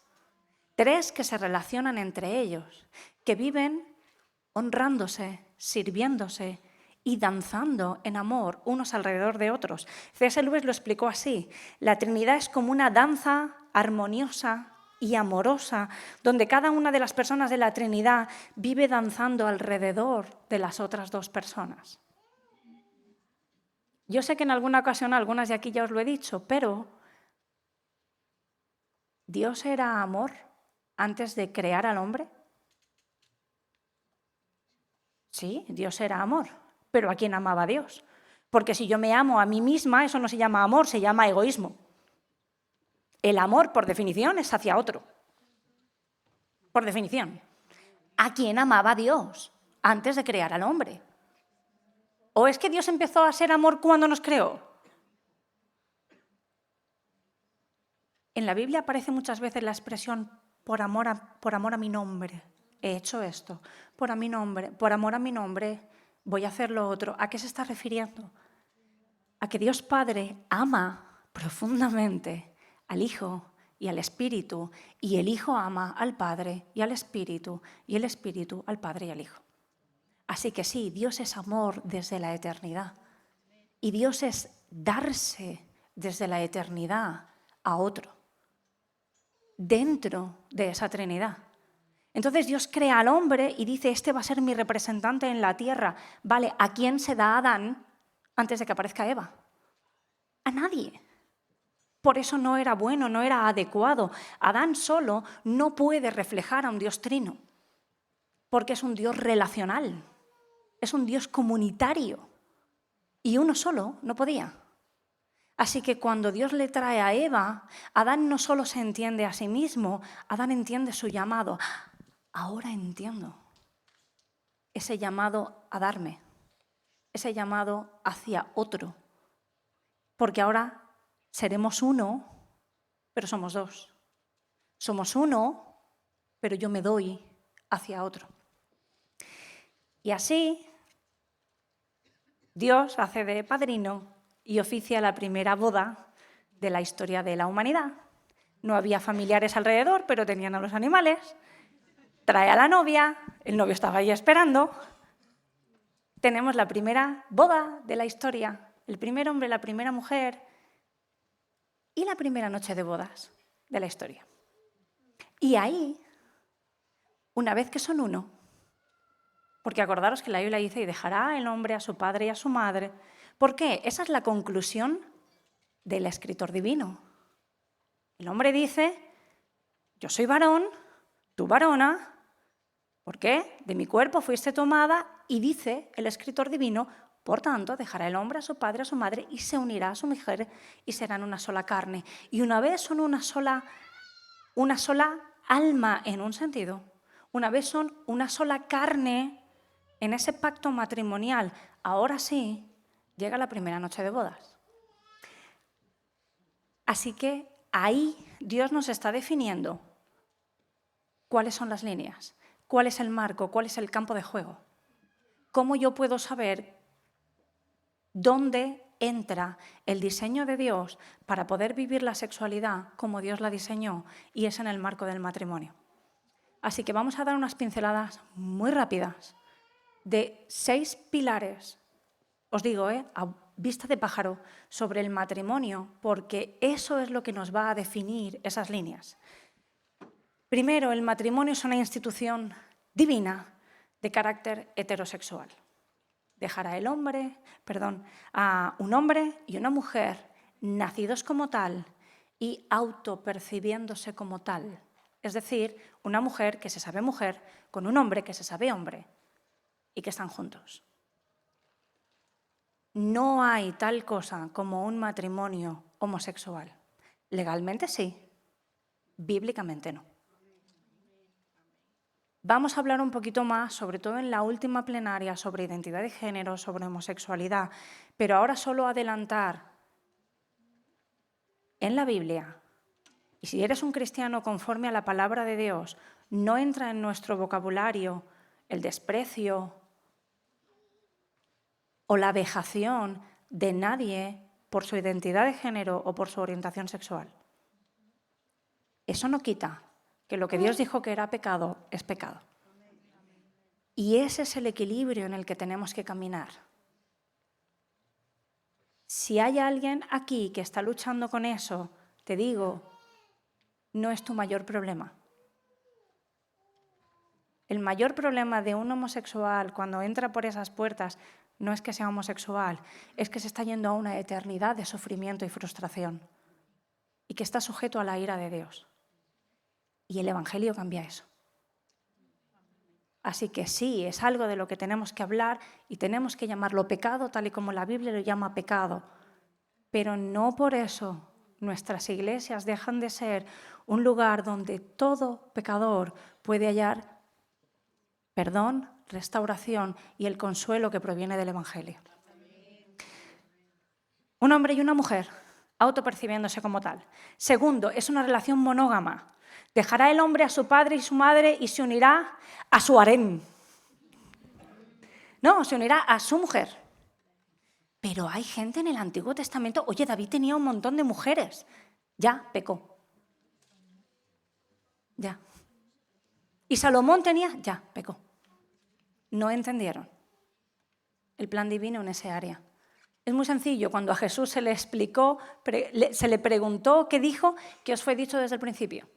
Tres que se relacionan entre ellos, que viven honrándose, sirviéndose y danzando en amor unos alrededor de otros. C.S. Lewis lo explicó así: la Trinidad es como una danza armoniosa y amorosa, donde cada una de las personas de la Trinidad vive danzando alrededor de las otras dos personas. Yo sé que en alguna ocasión, algunas de aquí ya os lo he dicho, pero ¿Dios era amor antes de crear al hombre? Sí, Dios era amor, pero ¿a quién amaba Dios? Porque si yo me amo a mí misma, eso no se llama amor, se llama egoísmo. El amor, por definición, es hacia otro. Por definición. ¿A quién amaba Dios antes de crear al hombre? ¿O es que Dios empezó a ser amor cuando nos creó? En la Biblia aparece muchas veces la expresión por amor a mi nombre. He hecho esto. Por amor a mi nombre, voy a hacer lo otro. ¿A qué se está refiriendo? A que Dios Padre ama profundamente al Hijo y al Espíritu, y el Hijo ama al Padre y al Espíritu, y el Espíritu al Padre y al Hijo. Así que sí, Dios es amor desde la eternidad. Y Dios es darse desde la eternidad a otro, dentro de esa Trinidad. Entonces Dios crea al hombre y dice, este va a ser mi representante en la tierra. Vale, ¿a quién se da Adán antes de que aparezca Eva? A nadie. Por eso no era bueno, no era adecuado. Adán solo no puede reflejar a un Dios trino, porque es un Dios relacional, es un Dios comunitario, y uno solo no podía. Así que cuando Dios le trae a Eva, Adán no solo se entiende a sí mismo, Adán entiende su llamado. Ahora entiendo ese llamado a darme, ese llamado hacia otro, porque ahora seremos uno, pero somos dos. Somos uno, pero yo me doy hacia otro. Y así, Dios hace de padrino y oficia la primera boda de la historia de la humanidad. No había familiares alrededor, pero tenían a los animales. Trae a la novia, el novio estaba ahí esperando. Tenemos la primera boda de la historia, el primer hombre, la primera mujer y la primera noche de bodas de la historia. Y ahí, una vez que son uno, porque acordaros que la Biblia dice, y dejará el hombre a su padre y a su madre. ¿Por qué? Esa es la conclusión del escritor divino. El hombre dice, yo soy varón, tú varona, ¿por qué? De mi cuerpo fuiste tomada, y dice el escritor divino, Por tanto, dejará el hombre a su padre, a su madre, y se unirá a su mujer, y serán una sola carne. Y una vez son una sola alma en un sentido, una vez son una sola carne en ese pacto matrimonial, ahora sí llega la primera noche de bodas. Así que ahí Dios nos está definiendo cuáles son las líneas, cuál es el marco, cuál es el campo de juego. ¿Cómo yo puedo saber dónde entra el diseño de Dios para poder vivir la sexualidad como Dios la diseñó, y es en el marco del matrimonio? Así que vamos a dar unas pinceladas muy rápidas de 6 pilares, os digo, a vista de pájaro, sobre el matrimonio, porque eso es lo que nos va a definir esas líneas. Primero, el matrimonio es una institución divina de carácter heterosexual. Dejará a un hombre y una mujer nacidos como tal y autopercibiéndose como tal. Es decir, una mujer que se sabe mujer con un hombre que se sabe hombre y que están juntos. No hay tal cosa como un matrimonio homosexual. Legalmente sí, bíblicamente no. Vamos a hablar un poquito más, sobre todo en la última plenaria, sobre identidad de género, sobre homosexualidad, pero ahora solo adelantar en la Biblia. Y si eres un cristiano conforme a la palabra de Dios, no entra en nuestro vocabulario el desprecio o la vejación de nadie por su identidad de género o por su orientación sexual. Eso no quita que lo que Dios dijo que era pecado es pecado. Y ese es el equilibrio en el que tenemos que caminar. Si hay alguien aquí que está luchando con eso, te digo, no es tu mayor problema. El mayor problema de un homosexual cuando entra por esas puertas no es que sea homosexual, es que se está yendo a una eternidad de sufrimiento y frustración y que está sujeto a la ira de Dios. Y el Evangelio cambia eso. Así que sí, es algo de lo que tenemos que hablar y tenemos que llamarlo pecado, tal y como la Biblia lo llama pecado. Pero no por eso nuestras iglesias dejan de ser un lugar donde todo pecador puede hallar perdón, restauración y el consuelo que proviene del Evangelio. Un hombre y una mujer, autopercibiéndose como tal. Segundo, es una relación monógama. Dejará el hombre a su padre y su madre y se unirá a su harén. No, se unirá a su mujer. Pero hay gente en el Antiguo Testamento, oye, David tenía un montón de mujeres. Ya, pecó. Ya. Y Salomón tenía, ya, pecó. No entendieron el plan divino en ese área. Es muy sencillo, cuando a Jesús se le explicó, se le preguntó qué dijo, que os fue dicho desde el principio.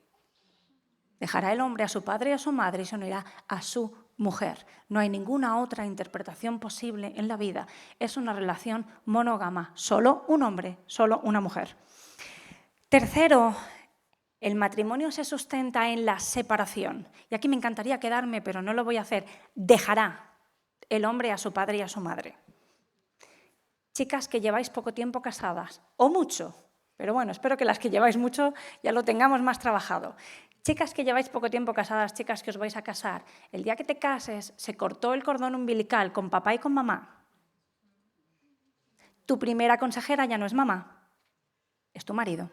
Dejará el hombre a su padre y a su madre y se unirá a su mujer. No hay ninguna otra interpretación posible en la vida. Es una relación monógama, solo un hombre, solo una mujer. Tercero, el matrimonio se sustenta en la separación. Y aquí me encantaría quedarme, pero no lo voy a hacer. Dejará el hombre a su padre y a su madre. Chicas que lleváis poco tiempo casadas, o mucho, pero bueno, espero que las que lleváis mucho ya lo tengamos más trabajado. Chicas que lleváis poco tiempo casadas, chicas que os vais a casar, el día que te cases se cortó el cordón umbilical con papá y con mamá. Tu primera consejera ya no es mamá, es tu marido.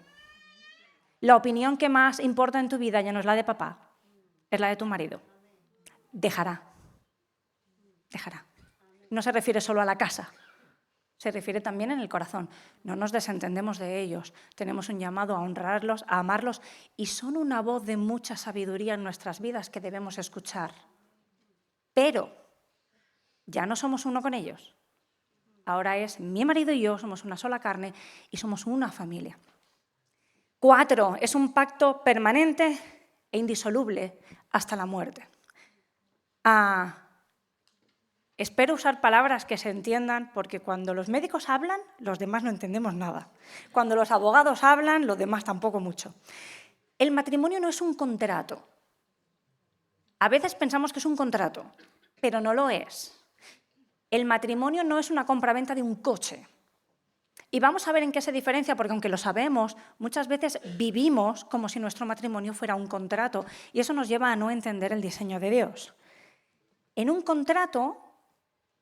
La opinión que más importa en tu vida ya no es la de papá, es la de tu marido. Dejará. No se refiere solo a la casa. Se refiere también en el corazón. No nos desentendemos de ellos. Tenemos un llamado a honrarlos, a amarlos, y son una voz de mucha sabiduría en nuestras vidas que debemos escuchar. Pero ya no somos uno con ellos. Ahora es mi marido y yo, somos una sola carne y somos una familia. 4, es un pacto permanente e indisoluble hasta la muerte. Espero usar palabras que se entiendan, porque cuando los médicos hablan, los demás no entendemos nada. Cuando los abogados hablan, los demás tampoco mucho. El matrimonio no es un contrato. A veces pensamos que es un contrato, pero no lo es. El matrimonio no es una compraventa de un coche. Y vamos a ver en qué se diferencia, porque aunque lo sabemos, muchas veces vivimos como si nuestro matrimonio fuera un contrato, y eso nos lleva a no entender el diseño de Dios. En un contrato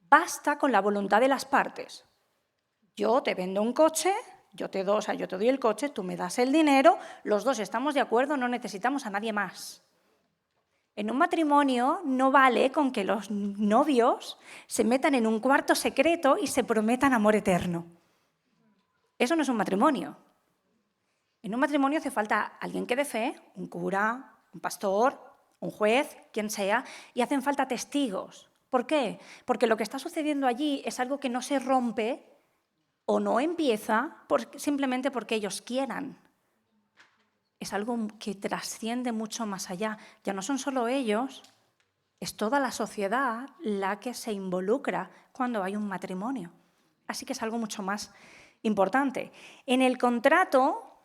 basta con la voluntad de las partes. Yo te vendo un coche, yo te doy el coche, tú me das el dinero, los dos estamos de acuerdo, no necesitamos a nadie más. En un matrimonio no vale con que los novios se metan en un cuarto secreto y se prometan amor eterno. Eso no es un matrimonio. En un matrimonio hace falta alguien que dé fe, un cura, un pastor, un juez, quien sea, y hacen falta testigos. ¿Por qué? Porque lo que está sucediendo allí es algo que no se rompe o no empieza simplemente porque ellos quieran. Es algo que trasciende mucho más allá. Ya no son solo ellos, es toda la sociedad la que se involucra cuando hay un matrimonio. Así que es algo mucho más importante. En el contrato,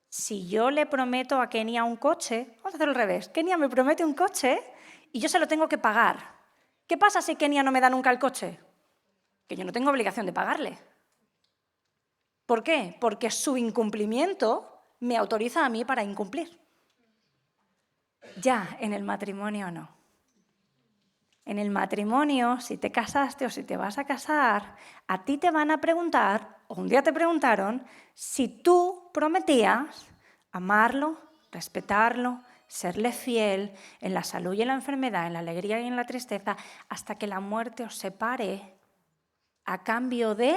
si yo le prometo a Kenia un coche, vamos a hacerlo al revés, Kenia me promete un coche y yo se lo tengo que pagar. ¿Qué pasa si Kenia no me da nunca el coche? Que yo no tengo obligación de pagarle. ¿Por qué? Porque su incumplimiento me autoriza a mí para incumplir. Ya, en el matrimonio no. En el matrimonio, si te casaste o si te vas a casar, a ti te van a preguntar, o un día te preguntaron, si tú prometías amarlo, respetarlo, serle fiel en la salud y en la enfermedad, en la alegría y en la tristeza, hasta que la muerte os separe, a cambio de...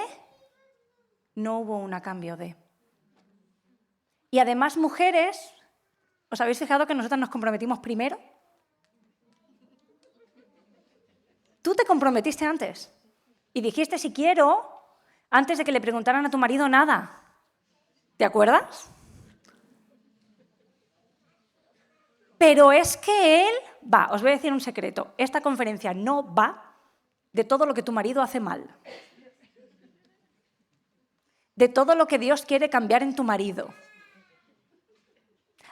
No hubo un a cambio de. Y además, mujeres, ¿os habéis fijado que nosotras nos comprometimos primero? Tú te comprometiste antes y dijiste si quiero antes de que le preguntaran a tu marido nada. ¿Te acuerdas? Pero es que él va, os voy a decir un secreto, esta conferencia no va de todo lo que tu marido hace mal, de todo lo que Dios quiere cambiar en tu marido.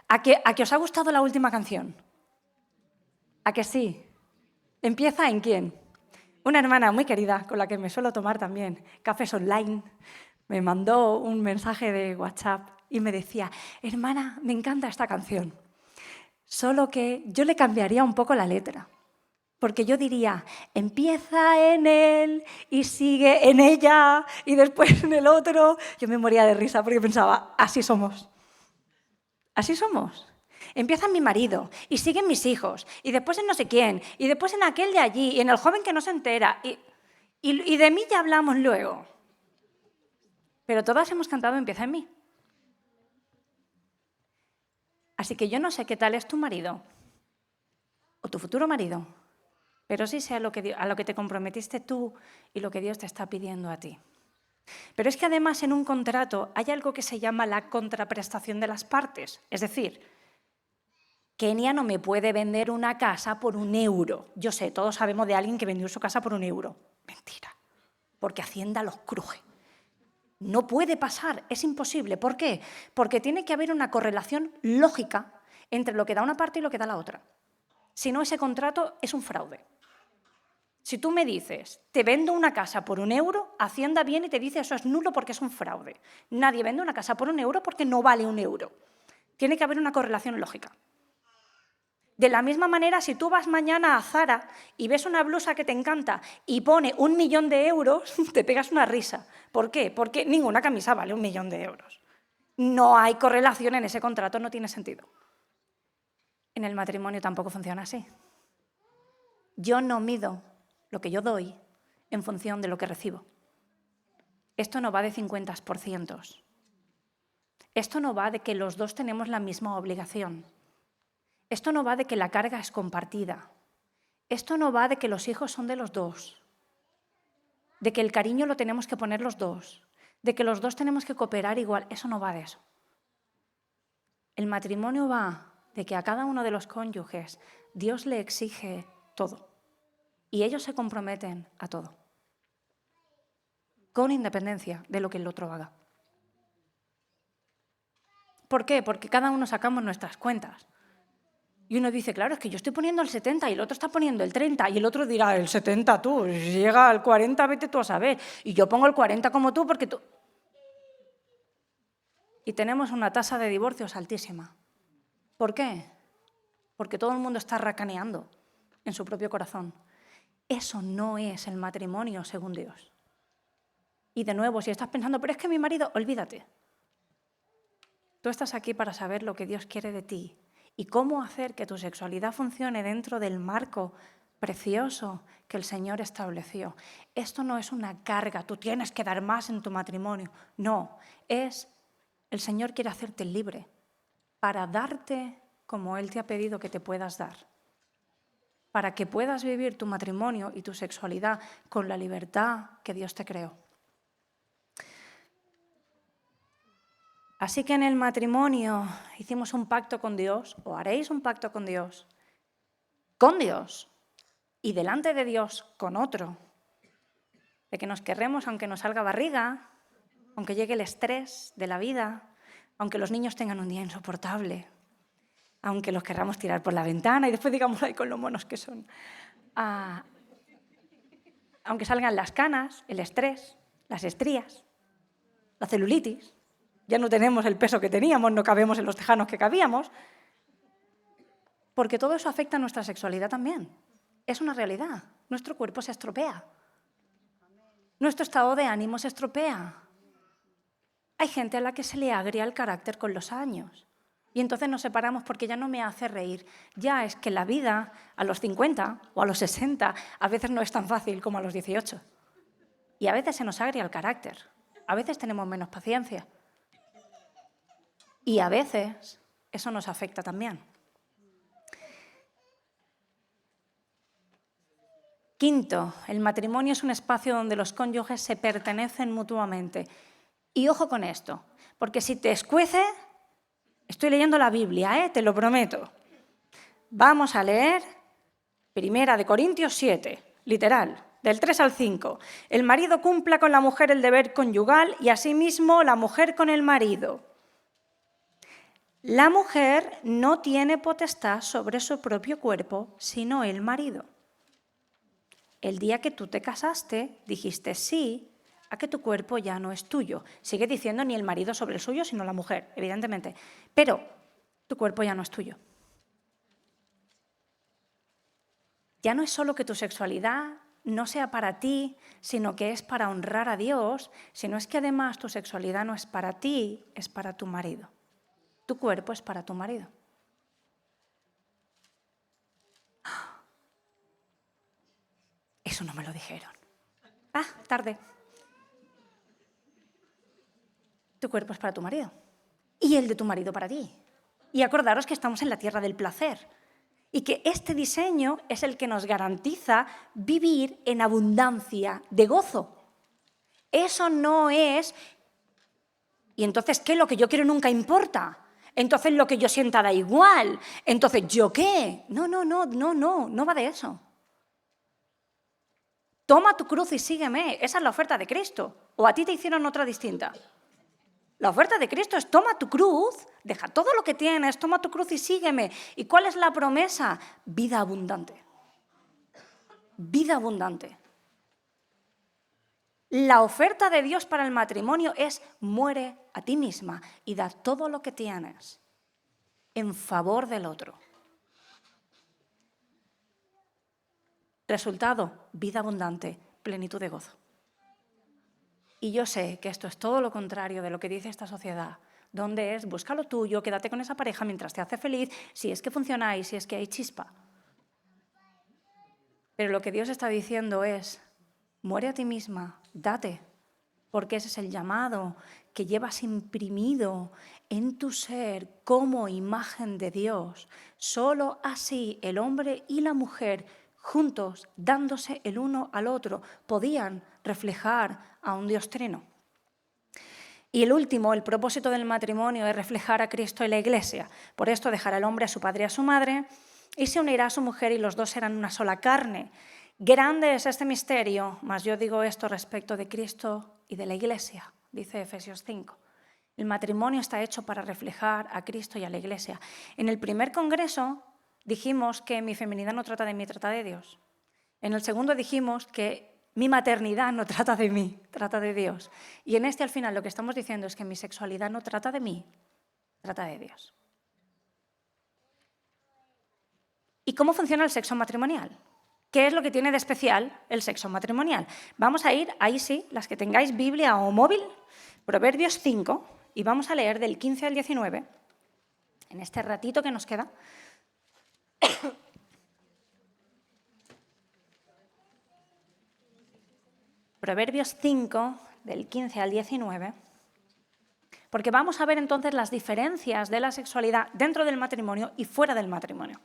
¿A que os ha gustado la última canción? ¿A que sí? ¿Empieza en quién? Una hermana muy querida, con la que me suelo tomar también cafés online, me mandó un mensaje de WhatsApp y me decía, hermana, me encanta esta canción, solo que yo le cambiaría un poco la letra, porque yo diría, empieza en él y sigue en ella y después en el otro. Yo me moría de risa porque pensaba, así somos. Así somos. Empieza en mi marido y sigue en mis hijos y después en no sé quién y después en aquel de allí y en el joven que no se entera y de mí ya hablamos luego. Pero todas hemos cantado Empieza en mí. Así que yo no sé qué tal es tu marido o tu futuro marido, pero sí sé a lo que te comprometiste tú y lo que Dios te está pidiendo a ti. Pero es que además en un contrato hay algo que se llama la contraprestación de las partes. Es decir, Kenia no me puede vender una casa por €1. Yo sé, todos sabemos de alguien que vendió su casa por €1. Mentira, porque Hacienda los cruje. No puede pasar, es imposible. ¿Por qué? Porque tiene que haber una correlación lógica entre lo que da una parte y lo que da la otra. Si no, ese contrato es un fraude. Si tú me dices, te vendo una casa por €1, Hacienda viene y te dice eso es nulo porque es un fraude. Nadie vende una casa por €1 porque no vale €1. Tiene que haber una correlación lógica. De la misma manera, si tú vas mañana a Zara y ves una blusa que te encanta y pone €1.000.000, te pegas una risa. ¿Por qué? Porque ninguna camisa vale €1.000.000. No hay correlación en ese contrato, no tiene sentido. En el matrimonio tampoco funciona así. Yo no mido lo que yo doy en función de lo que recibo. Esto no va de 50%. Esto no va de que los dos tenemos la misma obligación. Esto no va de que la carga es compartida. Esto no va de que los hijos son de los dos. De que el cariño lo tenemos que poner los dos. De que los dos tenemos que cooperar igual. Eso no va de eso. El matrimonio va de que a cada uno de los cónyuges Dios le exige todo. Y ellos se comprometen a todo. Con independencia de lo que el otro haga. ¿Por qué? Porque cada uno sacamos nuestras cuentas. Y uno dice, claro, es que yo estoy poniendo el 70 y el otro está poniendo el 30 y el otro dirá, el 70 tú, si llega al 40 vete tú a saber. Y yo pongo el 40 como tú porque tú... Y tenemos una tasa de divorcios altísima. ¿Por qué? Porque todo el mundo está racaneando en su propio corazón. Eso no es el matrimonio según Dios. Y de nuevo, si estás pensando, pero es que mi marido, olvídate. Tú estás aquí para saber lo que Dios quiere de ti y cómo hacer que tu sexualidad funcione dentro del marco precioso que el Señor estableció. Esto no es una carga, tú tienes que dar más en tu matrimonio. No, el Señor quiere hacerte libre para darte como Él te ha pedido que te puedas dar, para que puedas vivir tu matrimonio y tu sexualidad con la libertad que Dios te creó. Así que en el matrimonio hicimos un pacto con Dios, o haréis un pacto con Dios, y delante de Dios con otro, de que nos querremos aunque nos salga barriga, aunque llegue el estrés de la vida, aunque los niños tengan un día insoportable, aunque los querramos tirar por la ventana y después digamos, ay, con lo monos que son. Aunque salgan las canas, el estrés, las estrías, la celulitis, ya no tenemos el peso que teníamos, no cabemos en los tejanos que cabíamos, porque todo eso afecta a nuestra sexualidad también. Es una realidad. Nuestro cuerpo se estropea. Nuestro estado de ánimo se estropea. Hay gente a la que se le agria el carácter con los años. Y entonces nos separamos porque ya no me hace reír. Ya es que la vida a los 50 o a los 60 a veces no es tan fácil como a los 18. Y a veces se nos agria el carácter. A veces tenemos menos paciencia. Y a veces eso nos afecta también. Quinto, el matrimonio es un espacio donde los cónyuges se pertenecen mutuamente. Y ojo con esto, porque si te escuece, estoy leyendo la Biblia, te lo prometo. Vamos a leer 1 Corintios 7, literal, del 3 al 5. El marido cumpla con la mujer el deber conyugal y asimismo la mujer con el marido. La mujer no tiene potestad sobre su propio cuerpo, sino el marido. El día que tú te casaste, dijiste sí a que tu cuerpo ya no es tuyo. Sigue diciendo ni el marido sobre el suyo, sino la mujer, evidentemente. Pero tu cuerpo ya no es tuyo. Ya no es solo que tu sexualidad no sea para ti, sino que es para honrar a Dios, sino es que además tu sexualidad no es para ti, es para tu marido. Tu cuerpo es para tu marido. Eso no me lo dijeron. Tarde. Tu cuerpo es para tu marido. Y el de tu marido para ti. Y acordaros que estamos en la tierra del placer. Y que este diseño es el que nos garantiza vivir en abundancia de gozo. Eso no es... Y entonces, ¿qué? Lo que yo quiero nunca importa. Entonces lo que yo sienta da igual. Entonces, ¿yo qué? No va de eso. Toma tu cruz y sígueme. Esa es la oferta de Cristo. ¿O a ti te hicieron otra distinta? La oferta de Cristo es toma tu cruz, deja todo lo que tienes, toma tu cruz y sígueme. ¿Y cuál es la promesa? Vida abundante. Vida abundante. La oferta de Dios para el matrimonio es muere a ti misma y da todo lo que tienes en favor del otro. Resultado, vida abundante, plenitud de gozo. Y yo sé que esto es todo lo contrario de lo que dice esta sociedad, donde es busca lo tuyo, quédate con esa pareja mientras te hace feliz, si es que funciona y si es que hay chispa. Pero lo que Dios está diciendo es, muere a ti misma, date, porque ese es el llamado que llevas imprimido en tu ser como imagen de Dios. Solo así el hombre y la mujer, juntos, dándose el uno al otro, podían reflejar a un Dios trino. Y el último, el propósito del matrimonio es reflejar a Cristo en la Iglesia. Por esto dejará el hombre a su padre y a su madre y se unirá a su mujer y los dos serán una sola carne. Grande es este misterio, mas yo digo esto respecto de Cristo y de la Iglesia, dice Efesios 5. El matrimonio está hecho para reflejar a Cristo y a la Iglesia. En el primer congreso dijimos que mi feminidad no trata de mí, trata de Dios. En el segundo dijimos que mi maternidad no trata de mí, trata de Dios. Y en este, al final, lo que estamos diciendo es que mi sexualidad no trata de mí, trata de Dios. ¿Y cómo funciona el sexo matrimonial? ¿Qué es lo que tiene de especial el sexo matrimonial? Vamos a ir, ahí sí, las que tengáis Biblia o móvil, Proverbios 5, y vamos a leer del 15 al 19, en este ratito que nos queda. Proverbios 5, del 15 al 19, porque vamos a ver entonces las diferencias de la sexualidad dentro del matrimonio y fuera del matrimonio.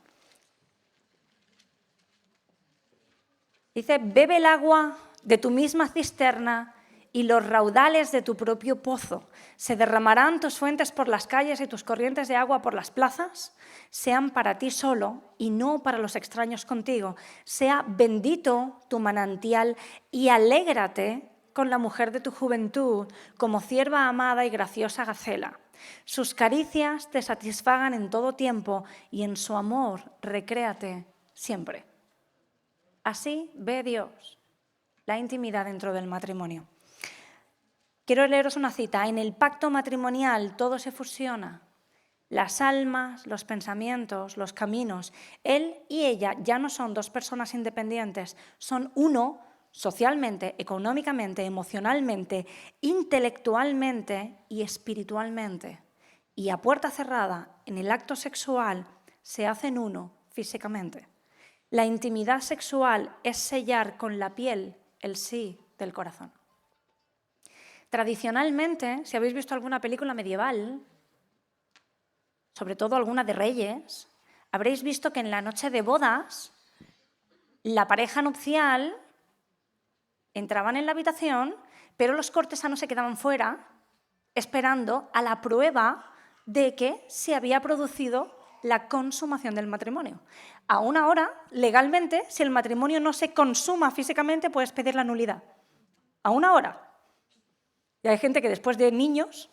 Dice, bebe el agua de tu misma cisterna y los raudales de tu propio pozo. Se derramarán tus fuentes por las calles y tus corrientes de agua por las plazas. Sean para ti solo y no para los extraños contigo. Sea bendito tu manantial y alégrate con la mujer de tu juventud, como cierva amada y graciosa gacela. Sus caricias te satisfagan en todo tiempo y en su amor recréate siempre. Así ve Dios la intimidad dentro del matrimonio. Quiero leeros una cita. En el pacto matrimonial todo se fusiona. Las almas, los pensamientos, los caminos. Él y ella ya no son dos personas independientes, son uno socialmente, económicamente, emocionalmente, intelectualmente y espiritualmente. Y a puerta cerrada, en el acto sexual, se hacen uno físicamente. La intimidad sexual es sellar con la piel el sí del corazón. Tradicionalmente, si habéis visto alguna película medieval, sobre todo alguna de reyes, habréis visto que en la noche de bodas, la pareja nupcial entraban en la habitación, pero los cortesanos se quedaban fuera esperando a la prueba de que se había producido la consumación del matrimonio. Aún ahora, legalmente, si el matrimonio no se consuma físicamente, puedes pedir la nulidad. Aún ahora. Y hay gente que después de niños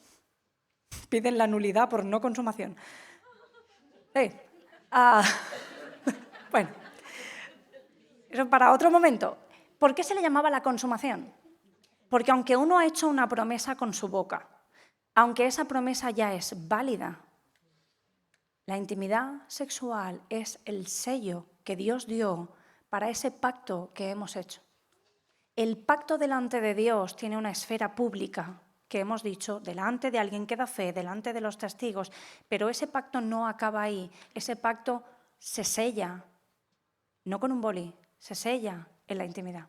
piden la nulidad por no consumación. Bueno, eso para otro momento. ¿Por qué se le llamaba la consumación? Porque aunque uno ha hecho una promesa con su boca, aunque esa promesa ya es válida, la intimidad sexual es el sello que Dios dio para ese pacto que hemos hecho. El pacto delante de Dios tiene una esfera pública, que hemos dicho, delante de alguien que da fe, delante de los testigos, pero ese pacto no acaba ahí, ese pacto se sella, no con un boli, se sella en la intimidad.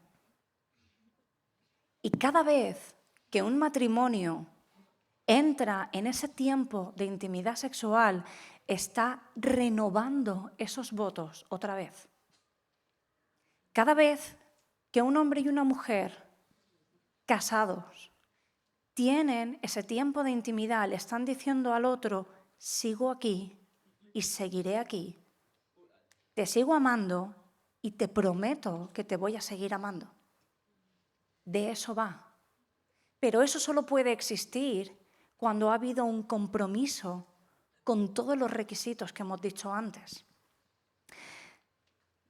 Y cada vez que un matrimonio entra en ese tiempo de intimidad sexual, está renovando esos votos otra vez. Cada vez que un hombre y una mujer casados tienen ese tiempo de intimidad, le están diciendo al otro, sigo aquí y seguiré aquí. Te sigo amando y te prometo que te voy a seguir amando. De eso va. Pero eso solo puede existir cuando ha habido un compromiso con todos los requisitos que hemos dicho antes.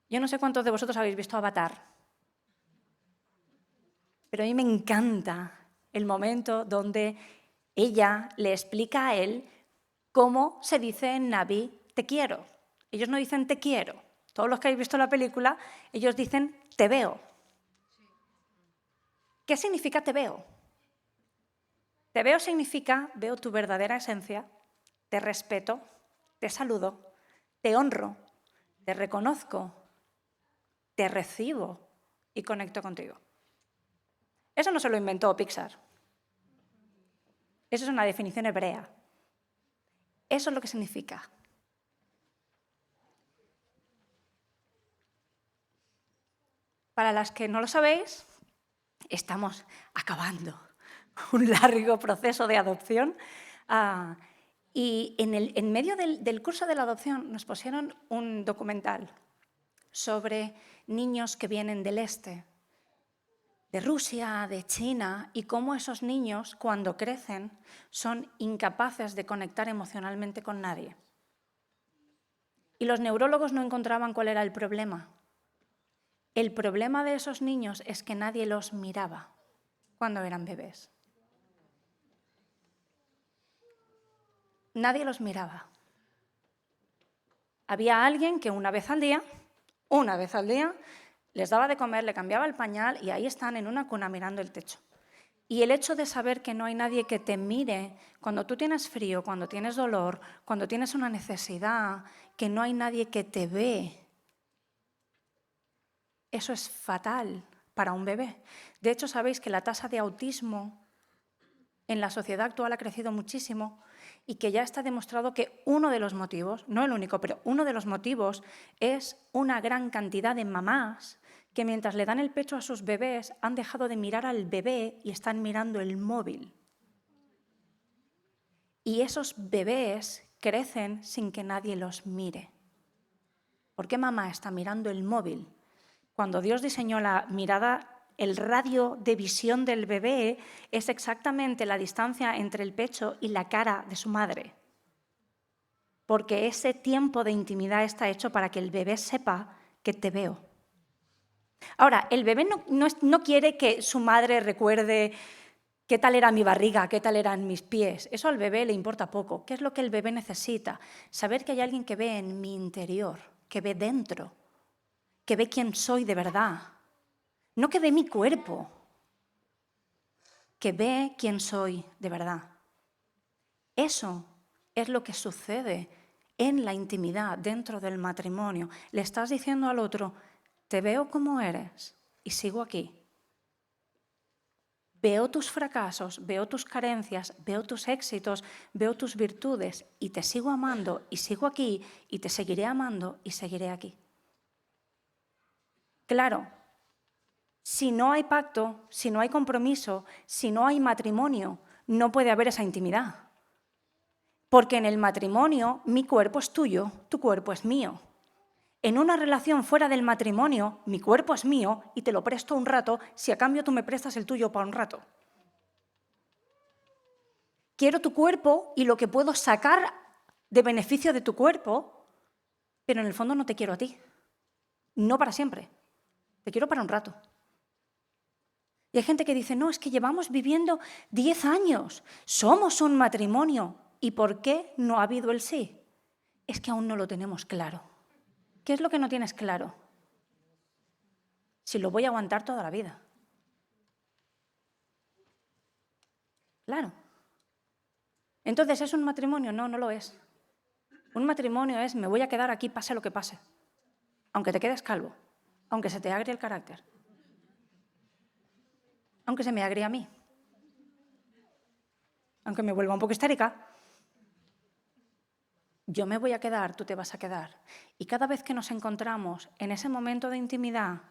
Yo no sé cuántos de vosotros habéis visto Avatar, pero a mí me encanta el momento donde ella le explica a él cómo se dice en Na'vi te quiero. Ellos no dicen te quiero. Todos los que habéis visto la película, ellos dicen te veo. ¿Qué significa te veo? Te veo significa veo tu verdadera esencia, te respeto, te saludo, te honro, te reconozco, te recibo y conecto contigo. Eso no se lo inventó Pixar. Eso es una definición hebrea. Eso es lo que significa. Para las que no lo sabéis, estamos acabando un largo proceso de adopción. Y en medio del curso de la adopción nos pusieron un documental sobre niños que vienen del este, de Rusia, de China, y cómo esos niños, cuando crecen, son incapaces de conectar emocionalmente con nadie. Y los neurólogos no encontraban cuál era el problema. El problema de esos niños es que nadie los miraba cuando eran bebés. Nadie los miraba. Había alguien que una vez al día, les daba de comer, le cambiaba el pañal y ahí están en una cuna mirando el techo. Y el hecho de saber que no hay nadie que te mire cuando tú tienes frío, cuando tienes dolor, cuando tienes una necesidad, que no hay nadie que te ve, eso es fatal para un bebé. De hecho, sabéis que la tasa de autismo en la sociedad actual ha crecido muchísimo y que ya está demostrado que uno de los motivos, no el único, pero uno de los motivos es una gran cantidad de mamás que mientras le dan el pecho a sus bebés han dejado de mirar al bebé y están mirando el móvil. Y esos bebés crecen sin que nadie los mire. ¿Por qué mamá está mirando el móvil? Cuando Dios diseñó la mirada, el radio de visión del bebé es exactamente la distancia entre el pecho y la cara de su madre. Porque ese tiempo de intimidad está hecho para que el bebé sepa que te veo. Ahora, el bebé no quiere que su madre recuerde qué tal era mi barriga, qué tal eran mis pies. Eso al bebé le importa poco. ¿Qué es lo que el bebé necesita? Saber que hay alguien que ve en mi interior, que ve dentro, que ve quién soy de verdad. No que ve mi cuerpo, que ve quién soy de verdad. Eso es lo que sucede en la intimidad, dentro del matrimonio. Le estás diciendo al otro, te veo como eres y sigo aquí. Veo tus fracasos, veo tus carencias, veo tus éxitos, veo tus virtudes y te sigo amando y sigo aquí y te seguiré amando y seguiré aquí. Claro, si no hay pacto, si no hay compromiso, si no hay matrimonio, no puede haber esa intimidad. Porque en el matrimonio mi cuerpo es tuyo, tu cuerpo es mío. En una relación fuera del matrimonio, mi cuerpo es mío y te lo presto un rato si a cambio tú me prestas el tuyo para un rato. Quiero tu cuerpo y lo que puedo sacar de beneficio de tu cuerpo, pero en el fondo no te quiero a ti. No para siempre. Te quiero para un rato. Y hay gente que dice, no, es que llevamos viviendo 10 años, somos un matrimonio. ¿Y por qué no ha habido el sí? Es que aún no lo tenemos claro. ¿Qué es lo que no tienes claro? Si lo voy a aguantar toda la vida. Claro. Entonces, ¿es un matrimonio? No, no lo es. Un matrimonio es, me voy a quedar aquí pase lo que pase. Aunque te quedes calvo, aunque se te agrie el carácter, aunque se me agrie a mí, aunque me vuelva un poco histérica. Yo me voy a quedar, tú te vas a quedar. Y cada vez que nos encontramos en ese momento de intimidad,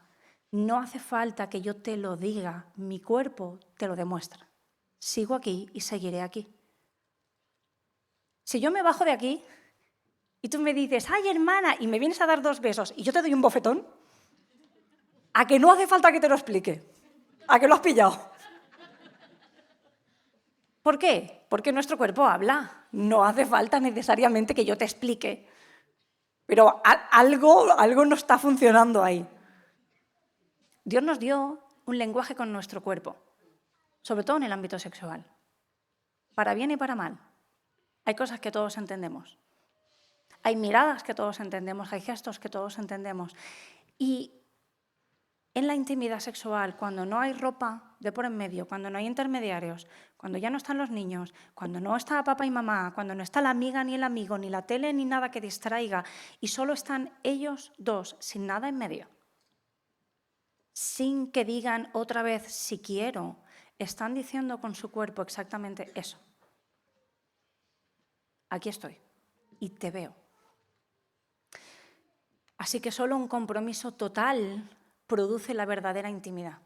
no hace falta que yo te lo diga, mi cuerpo te lo demuestra. Sigo aquí y seguiré aquí. Si yo me bajo de aquí y tú me dices, ¡ay, hermana!, y me vienes a dar 2 besos y yo te doy un bofetón, ¿a que no hace falta que te lo explique? ¿A que lo has pillado? ¿Por qué? Porque nuestro cuerpo habla. No hace falta necesariamente que yo te explique. Pero algo no está funcionando ahí. Dios nos dio un lenguaje con nuestro cuerpo, sobre todo en el ámbito sexual, para bien y para mal. Hay cosas que todos entendemos. Hay miradas que todos entendemos, hay gestos que todos entendemos. Y en la intimidad sexual, cuando no hay ropa de por en medio, cuando no hay intermediarios, cuando ya no están los niños, cuando no está papá y mamá, cuando no está la amiga ni el amigo, ni la tele ni nada que distraiga, y solo están ellos dos, sin nada en medio, sin que digan otra vez si quiero, están diciendo con su cuerpo exactamente eso. Aquí estoy y te veo. Así que solo un compromiso total produce la verdadera intimidad.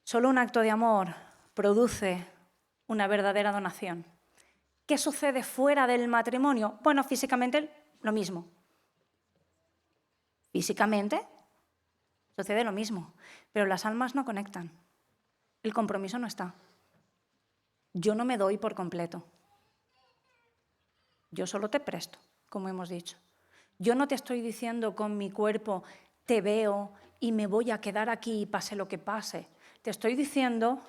Solo un acto de amor produce una verdadera donación. ¿Qué sucede fuera del matrimonio? Bueno, físicamente lo mismo. Físicamente sucede lo mismo, pero las almas no conectan. El compromiso no está. Yo no me doy por completo. Yo solo te presto, como hemos dicho. Yo no te estoy diciendo con mi cuerpo, te veo y me voy a quedar aquí pase lo que pase. Te estoy diciendo,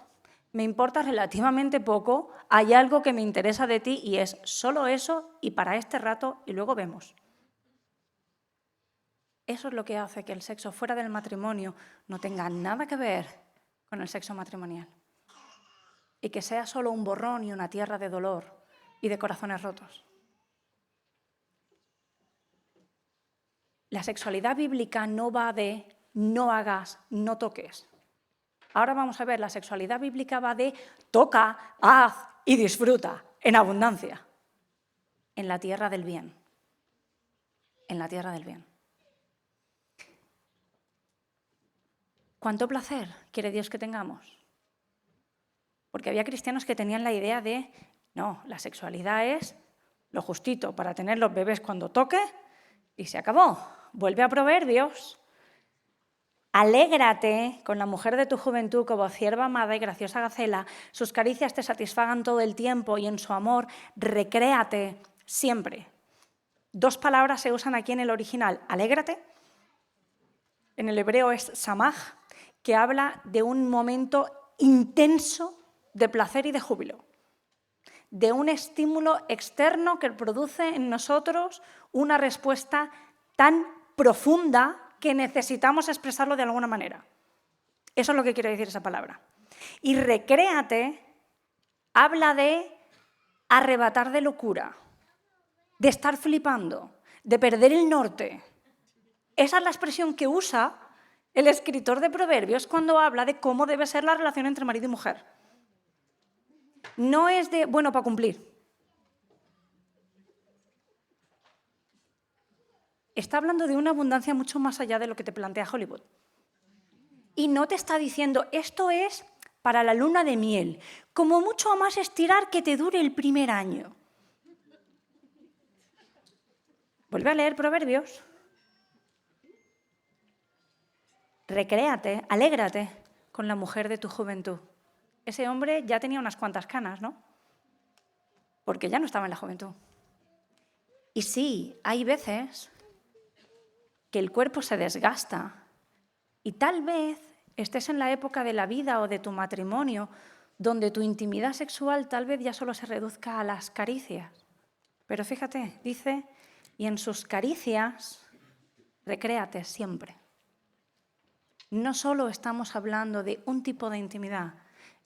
me importa relativamente poco, hay algo que me interesa de ti y es solo eso y para este rato y luego vemos. Eso es lo que hace que el sexo fuera del matrimonio no tenga nada que ver con el sexo matrimonial. Y que sea solo un borrón y una tierra de dolor y de corazones rotos. La sexualidad bíblica no va de no hagas, no toques. Ahora vamos a ver, la sexualidad bíblica va de toca, haz y disfruta en abundancia. En la tierra del bien. En la tierra del bien. ¿Cuánto placer quiere Dios que tengamos? Porque había cristianos que tenían la idea de, no, la sexualidad es lo justito para tener los bebés cuando toque y se acabó. Vuelve a Proverbios. Alégrate con la mujer de tu juventud como cierva amada y graciosa gacela. Sus caricias te satisfagan todo el tiempo y en su amor recréate siempre. 2 palabras se usan aquí en el original. Alégrate. En el hebreo es samaj, que habla de un momento intenso de placer y de júbilo, de un estímulo externo que produce en nosotros una respuesta tan profunda que necesitamos expresarlo de alguna manera. Eso es lo que quiere decir esa palabra. Y recréate habla de arrebatar de locura, de estar flipando, de perder el norte. Esa es la expresión que usa el escritor de Proverbios cuando habla de cómo debe ser la relación entre marido y mujer. No es de, bueno, para cumplir. Está hablando de una abundancia mucho más allá de lo que te plantea Hollywood. Y no te está diciendo, esto es para la luna de miel, como mucho a más estirar que te dure el primer año. Vuelve a leer Proverbios. Recréate, alégrate con la mujer de tu juventud. Ese hombre ya tenía unas cuantas canas, ¿no? Porque ya no estaba en la juventud. Y sí, hay veces que el cuerpo se desgasta y tal vez estés en la época de la vida o de tu matrimonio donde tu intimidad sexual tal vez ya solo se reduzca a las caricias. Pero fíjate, dice, y en sus caricias recréate siempre. No solo estamos hablando de un tipo de intimidad,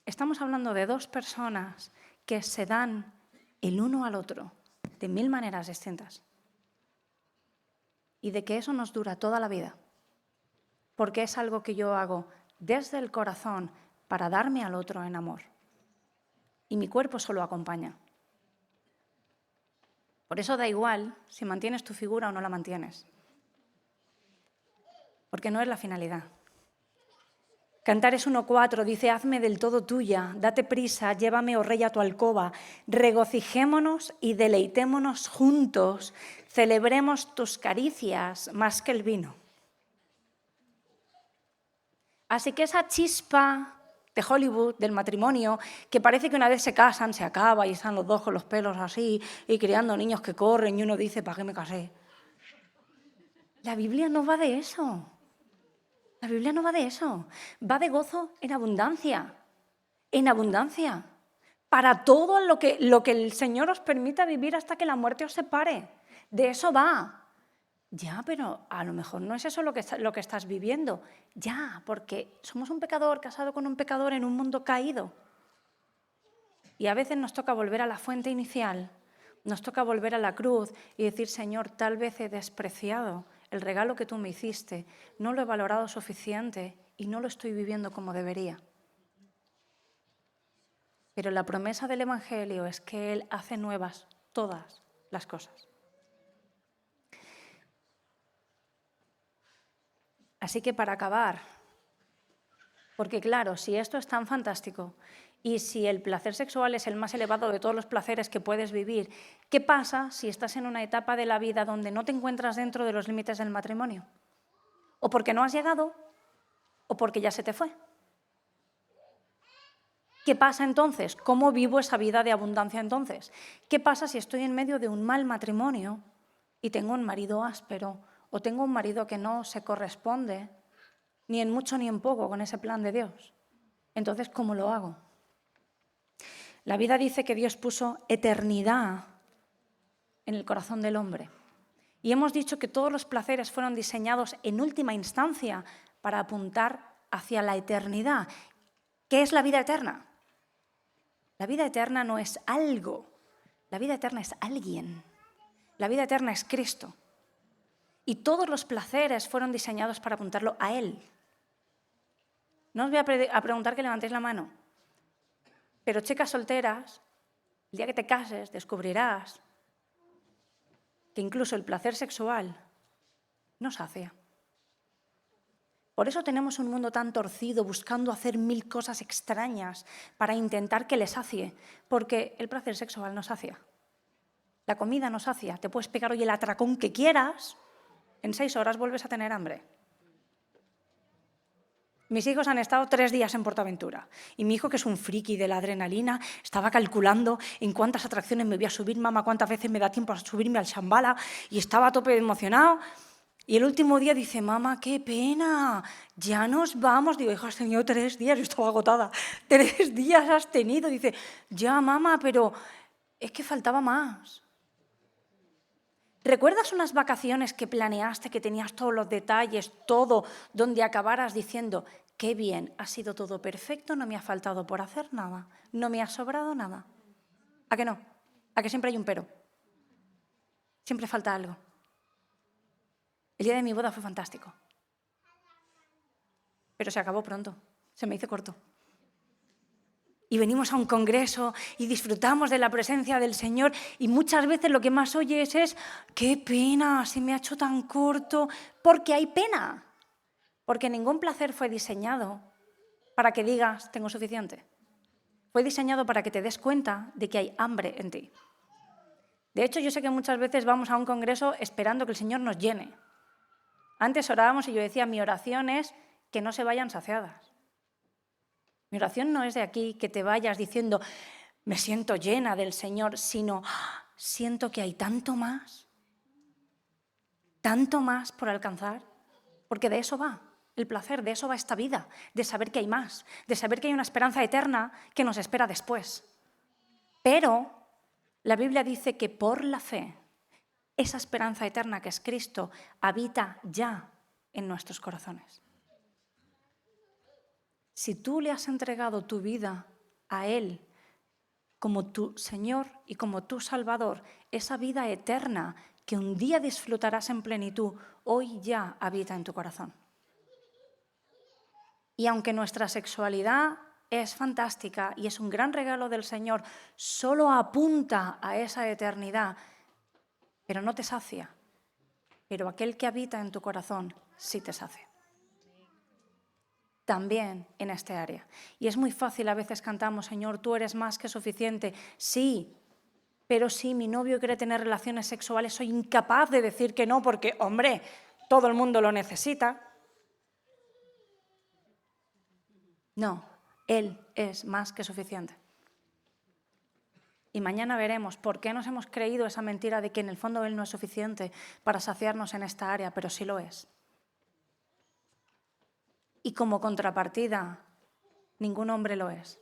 estamos hablando de 2 personas que se dan el uno al otro de 1000 maneras distintas. Y de que eso nos dura toda la vida. Porque es algo que yo hago desde el corazón para darme al otro en amor. Y mi cuerpo solo acompaña. Por eso da igual si mantienes tu figura o no la mantienes. Porque no es la finalidad. Cantares 1:4 dice, hazme del todo tuya, date prisa, llévame, oh rey, a tu alcoba, regocijémonos y deleitémonos juntos, celebremos tus caricias más que el vino. Así que esa chispa de Hollywood, del matrimonio, que parece que una vez se casan, se acaba y están los 2 con los pelos así y criando niños que corren y uno dice, ¿para qué me casé? La Biblia no va de eso. La Biblia no va de eso. Va de gozo en abundancia. En abundancia. Para todo lo que el Señor os permita vivir hasta que la muerte os separe. De eso va. Ya, pero a lo mejor no es eso lo que estás viviendo. Ya, porque somos un pecador casado con un pecador en un mundo caído. Y a veces nos toca volver a la fuente inicial, nos toca volver a la cruz y decir, Señor, tal vez he despreciado el regalo que tú me hiciste, no lo he valorado suficiente y no lo estoy viviendo como debería. Pero la promesa del Evangelio es que Él hace nuevas todas las cosas. Así que para acabar, porque claro, si esto es tan fantástico y si el placer sexual es el más elevado de todos los placeres que puedes vivir, ¿qué pasa si estás en una etapa de la vida donde no te encuentras dentro de los límites del matrimonio? O porque no has llegado, o porque ya se te fue. ¿Qué pasa entonces? ¿Cómo vivo esa vida de abundancia entonces? ¿Qué pasa si estoy en medio de un mal matrimonio y tengo un marido áspero o tengo un marido que no se corresponde ni en mucho ni en poco con ese plan de Dios. Entonces, ¿cómo lo hago? La vida dice que Dios puso eternidad en el corazón del hombre. Y hemos dicho que todos los placeres fueron diseñados en última instancia para apuntar hacia la eternidad. ¿Qué es la vida eterna? La vida eterna no es algo, la vida eterna es alguien. La vida eterna es Cristo. Y todos los placeres fueron diseñados para apuntarlo a Él. No os voy a preguntar que levantéis la mano, pero chicas solteras, el día que te cases descubrirás que incluso el placer sexual no sacia. Por eso tenemos un mundo tan torcido, buscando hacer 1000 cosas extrañas para intentar que le sacie, porque el placer sexual no sacia. La comida no sacia. Te puedes pegar hoy el atracón que quieras, en 6 horas vuelves a tener hambre. Mis hijos han estado 3 días en PortAventura y mi hijo, que es un friki de la adrenalina, estaba calculando en cuántas atracciones me voy a subir, mamá, cuántas veces me da tiempo a subirme al Shambhala, y estaba a tope emocionado. Y el último día dice, mamá, qué pena, ya nos vamos. Digo, hijo, has tenido 3 días, yo estaba agotada. 3 días has tenido. Dice, ya, mamá, pero es que faltaba más. ¿Recuerdas unas vacaciones que planeaste, que tenías todos los detalles, todo, donde acabaras diciendo, qué bien, ha sido todo perfecto, no me ha faltado por hacer nada, no me ha sobrado nada? ¿A que no? ¿A que siempre hay un pero? Siempre falta algo. El día de mi boda fue fantástico, pero se acabó pronto, se me hizo corto. Y venimos a un congreso y disfrutamos de la presencia del Señor y muchas veces lo que más oyes es, qué pena, se me ha hecho tan corto, porque hay pena, porque ningún placer fue diseñado para que digas, tengo suficiente. Fue diseñado para que te des cuenta de que hay hambre en ti. De hecho, yo sé que muchas veces vamos a un congreso esperando que el Señor nos llene. Antes orábamos y yo decía, mi oración es que no se vayan saciadas. Mi oración no es de aquí que te vayas diciendo, me siento llena del Señor, sino siento que hay tanto más por alcanzar, porque de eso va el placer, de eso va esta vida, de saber que hay más, de saber que hay una esperanza eterna que nos espera después. Pero la Biblia dice que por la fe, esa esperanza eterna que es Cristo habita ya en nuestros corazones. Si tú le has entregado tu vida a Él como tu Señor y como tu Salvador, esa vida eterna que un día disfrutarás en plenitud, hoy ya habita en tu corazón. Y aunque nuestra sexualidad es fantástica y es un gran regalo del Señor, solo apunta a esa eternidad, pero no te sacia. Pero aquel que habita en tu corazón sí te sacia. También en este área. Y es muy fácil, a veces cantamos, Señor, tú eres más que suficiente. Sí, pero si mi novio quiere tener relaciones sexuales, soy incapaz de decir que no, porque, hombre, todo el mundo lo necesita. No, Él es más que suficiente. Y mañana veremos por qué nos hemos creído esa mentira de que en el fondo Él no es suficiente para saciarnos en esta área, pero sí lo es. Y como contrapartida, ningún hombre lo es.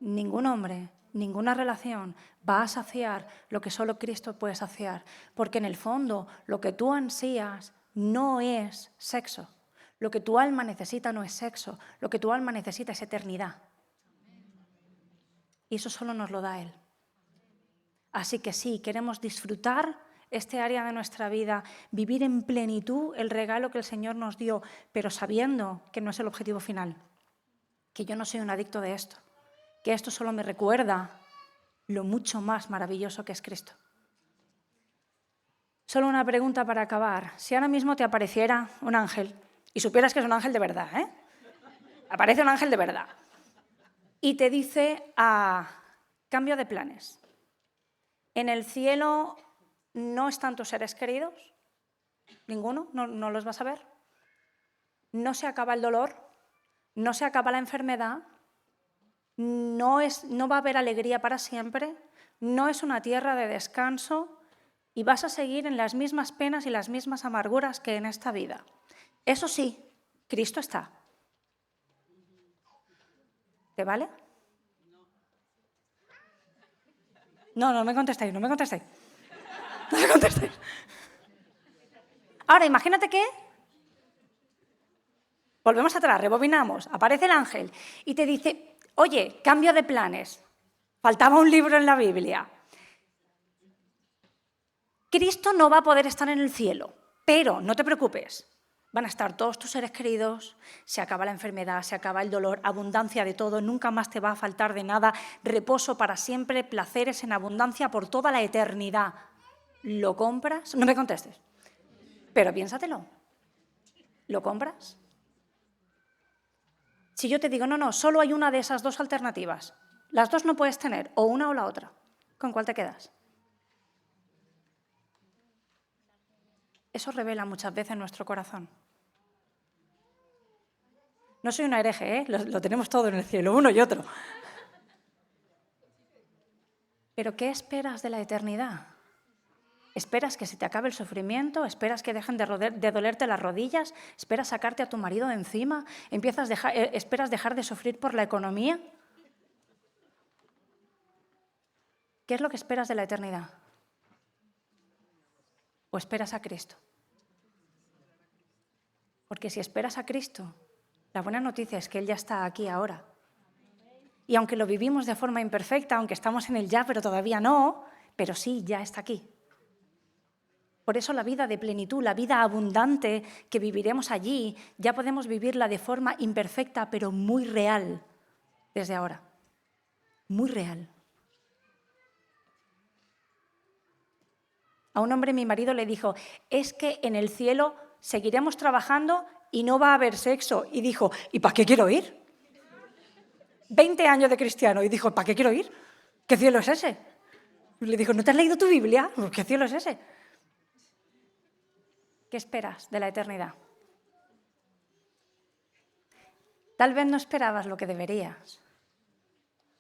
Ningún hombre, ninguna relación va a saciar lo que solo Cristo puede saciar, porque en el fondo lo que tú ansías no es sexo. Lo que tu alma necesita no es sexo, lo que tu alma necesita es eternidad. Y eso solo nos lo da Él. Así que sí, queremos disfrutar este área de nuestra vida, vivir en plenitud el regalo que el Señor nos dio, pero sabiendo que no es el objetivo final, que yo no soy un adicto de esto, que esto solo me recuerda lo mucho más maravilloso que es Cristo. Solo una pregunta para acabar. Si ahora mismo te apareciera un ángel, y supieras que es un ángel de verdad, aparece un ángel de verdad, y te dice, cambio de planes. En el cielo no están tus seres queridos, ninguno, no los vas a ver. No se acaba el dolor, no se acaba la enfermedad, no va a haber alegría para siempre, no es una tierra de descanso y vas a seguir en las mismas penas y las mismas amarguras que en esta vida. Eso sí, Cristo está. ¿Te vale? No me contestéis, no me contestéis. No me contestéis. Ahora, imagínate que volvemos atrás, rebobinamos, aparece el ángel y te dice, oye, cambio de planes, faltaba un libro en la Biblia. Cristo no va a poder estar en el cielo, pero no te preocupes, van a estar todos tus seres queridos, se acaba la enfermedad, se acaba el dolor, abundancia de todo, nunca más te va a faltar de nada, reposo para siempre, placeres en abundancia por toda la eternidad. ¿Lo compras? No me contestes, pero piénsatelo. ¿Lo compras? Si yo te digo, no, solo hay una de esas dos alternativas, las dos no puedes tener, o una o la otra, ¿con cuál te quedas? Eso revela muchas veces nuestro corazón. No soy una hereje, ¿eh? Lo tenemos todo en el cielo, uno y otro. Pero ¿qué esperas de la eternidad? ¿Esperas que se te acabe el sufrimiento? ¿Esperas que dejen de dolerte las rodillas? ¿Esperas sacarte a tu marido de encima? ¿Esperas dejar de sufrir por la economía? ¿Qué es lo que esperas de la eternidad? ¿O esperas a Cristo? Porque si esperas a Cristo, la buena noticia es que Él ya está aquí ahora. Y aunque lo vivimos de forma imperfecta, aunque estamos en el ya, pero todavía no, pero sí, ya está aquí. Por eso la vida de plenitud, la vida abundante que viviremos allí, ya podemos vivirla de forma imperfecta, pero muy real desde ahora. Muy real. A un hombre, mi marido, le dijo, es que en el cielo seguiremos trabajando y no va a haber sexo. Y dijo, ¿y para qué quiero ir? 20 años de cristiano. Y dijo, ¿para qué quiero ir? ¿Qué cielo es ese? Y le dijo, ¿no te has leído tu Biblia? ¿Qué cielo es ese? ¿Qué esperas de la eternidad? Tal vez no esperabas lo que deberías,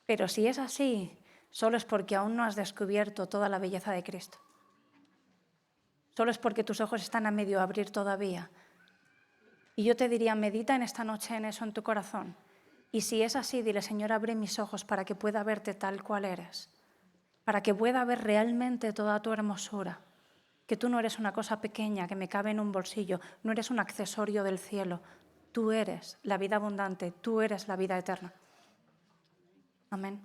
pero si es así, solo es porque aún no has descubierto toda la belleza de Cristo. Solo es porque tus ojos están a medio abrir todavía. Y yo te diría, medita en esta noche en eso en tu corazón. Y si es así, dile, Señor, abre mis ojos para que pueda verte tal cual eres, para que pueda ver realmente toda tu hermosura. Que tú no eres una cosa pequeña que me cabe en un bolsillo, no eres un accesorio del cielo. Tú eres la vida abundante, tú eres la vida eterna. Amén.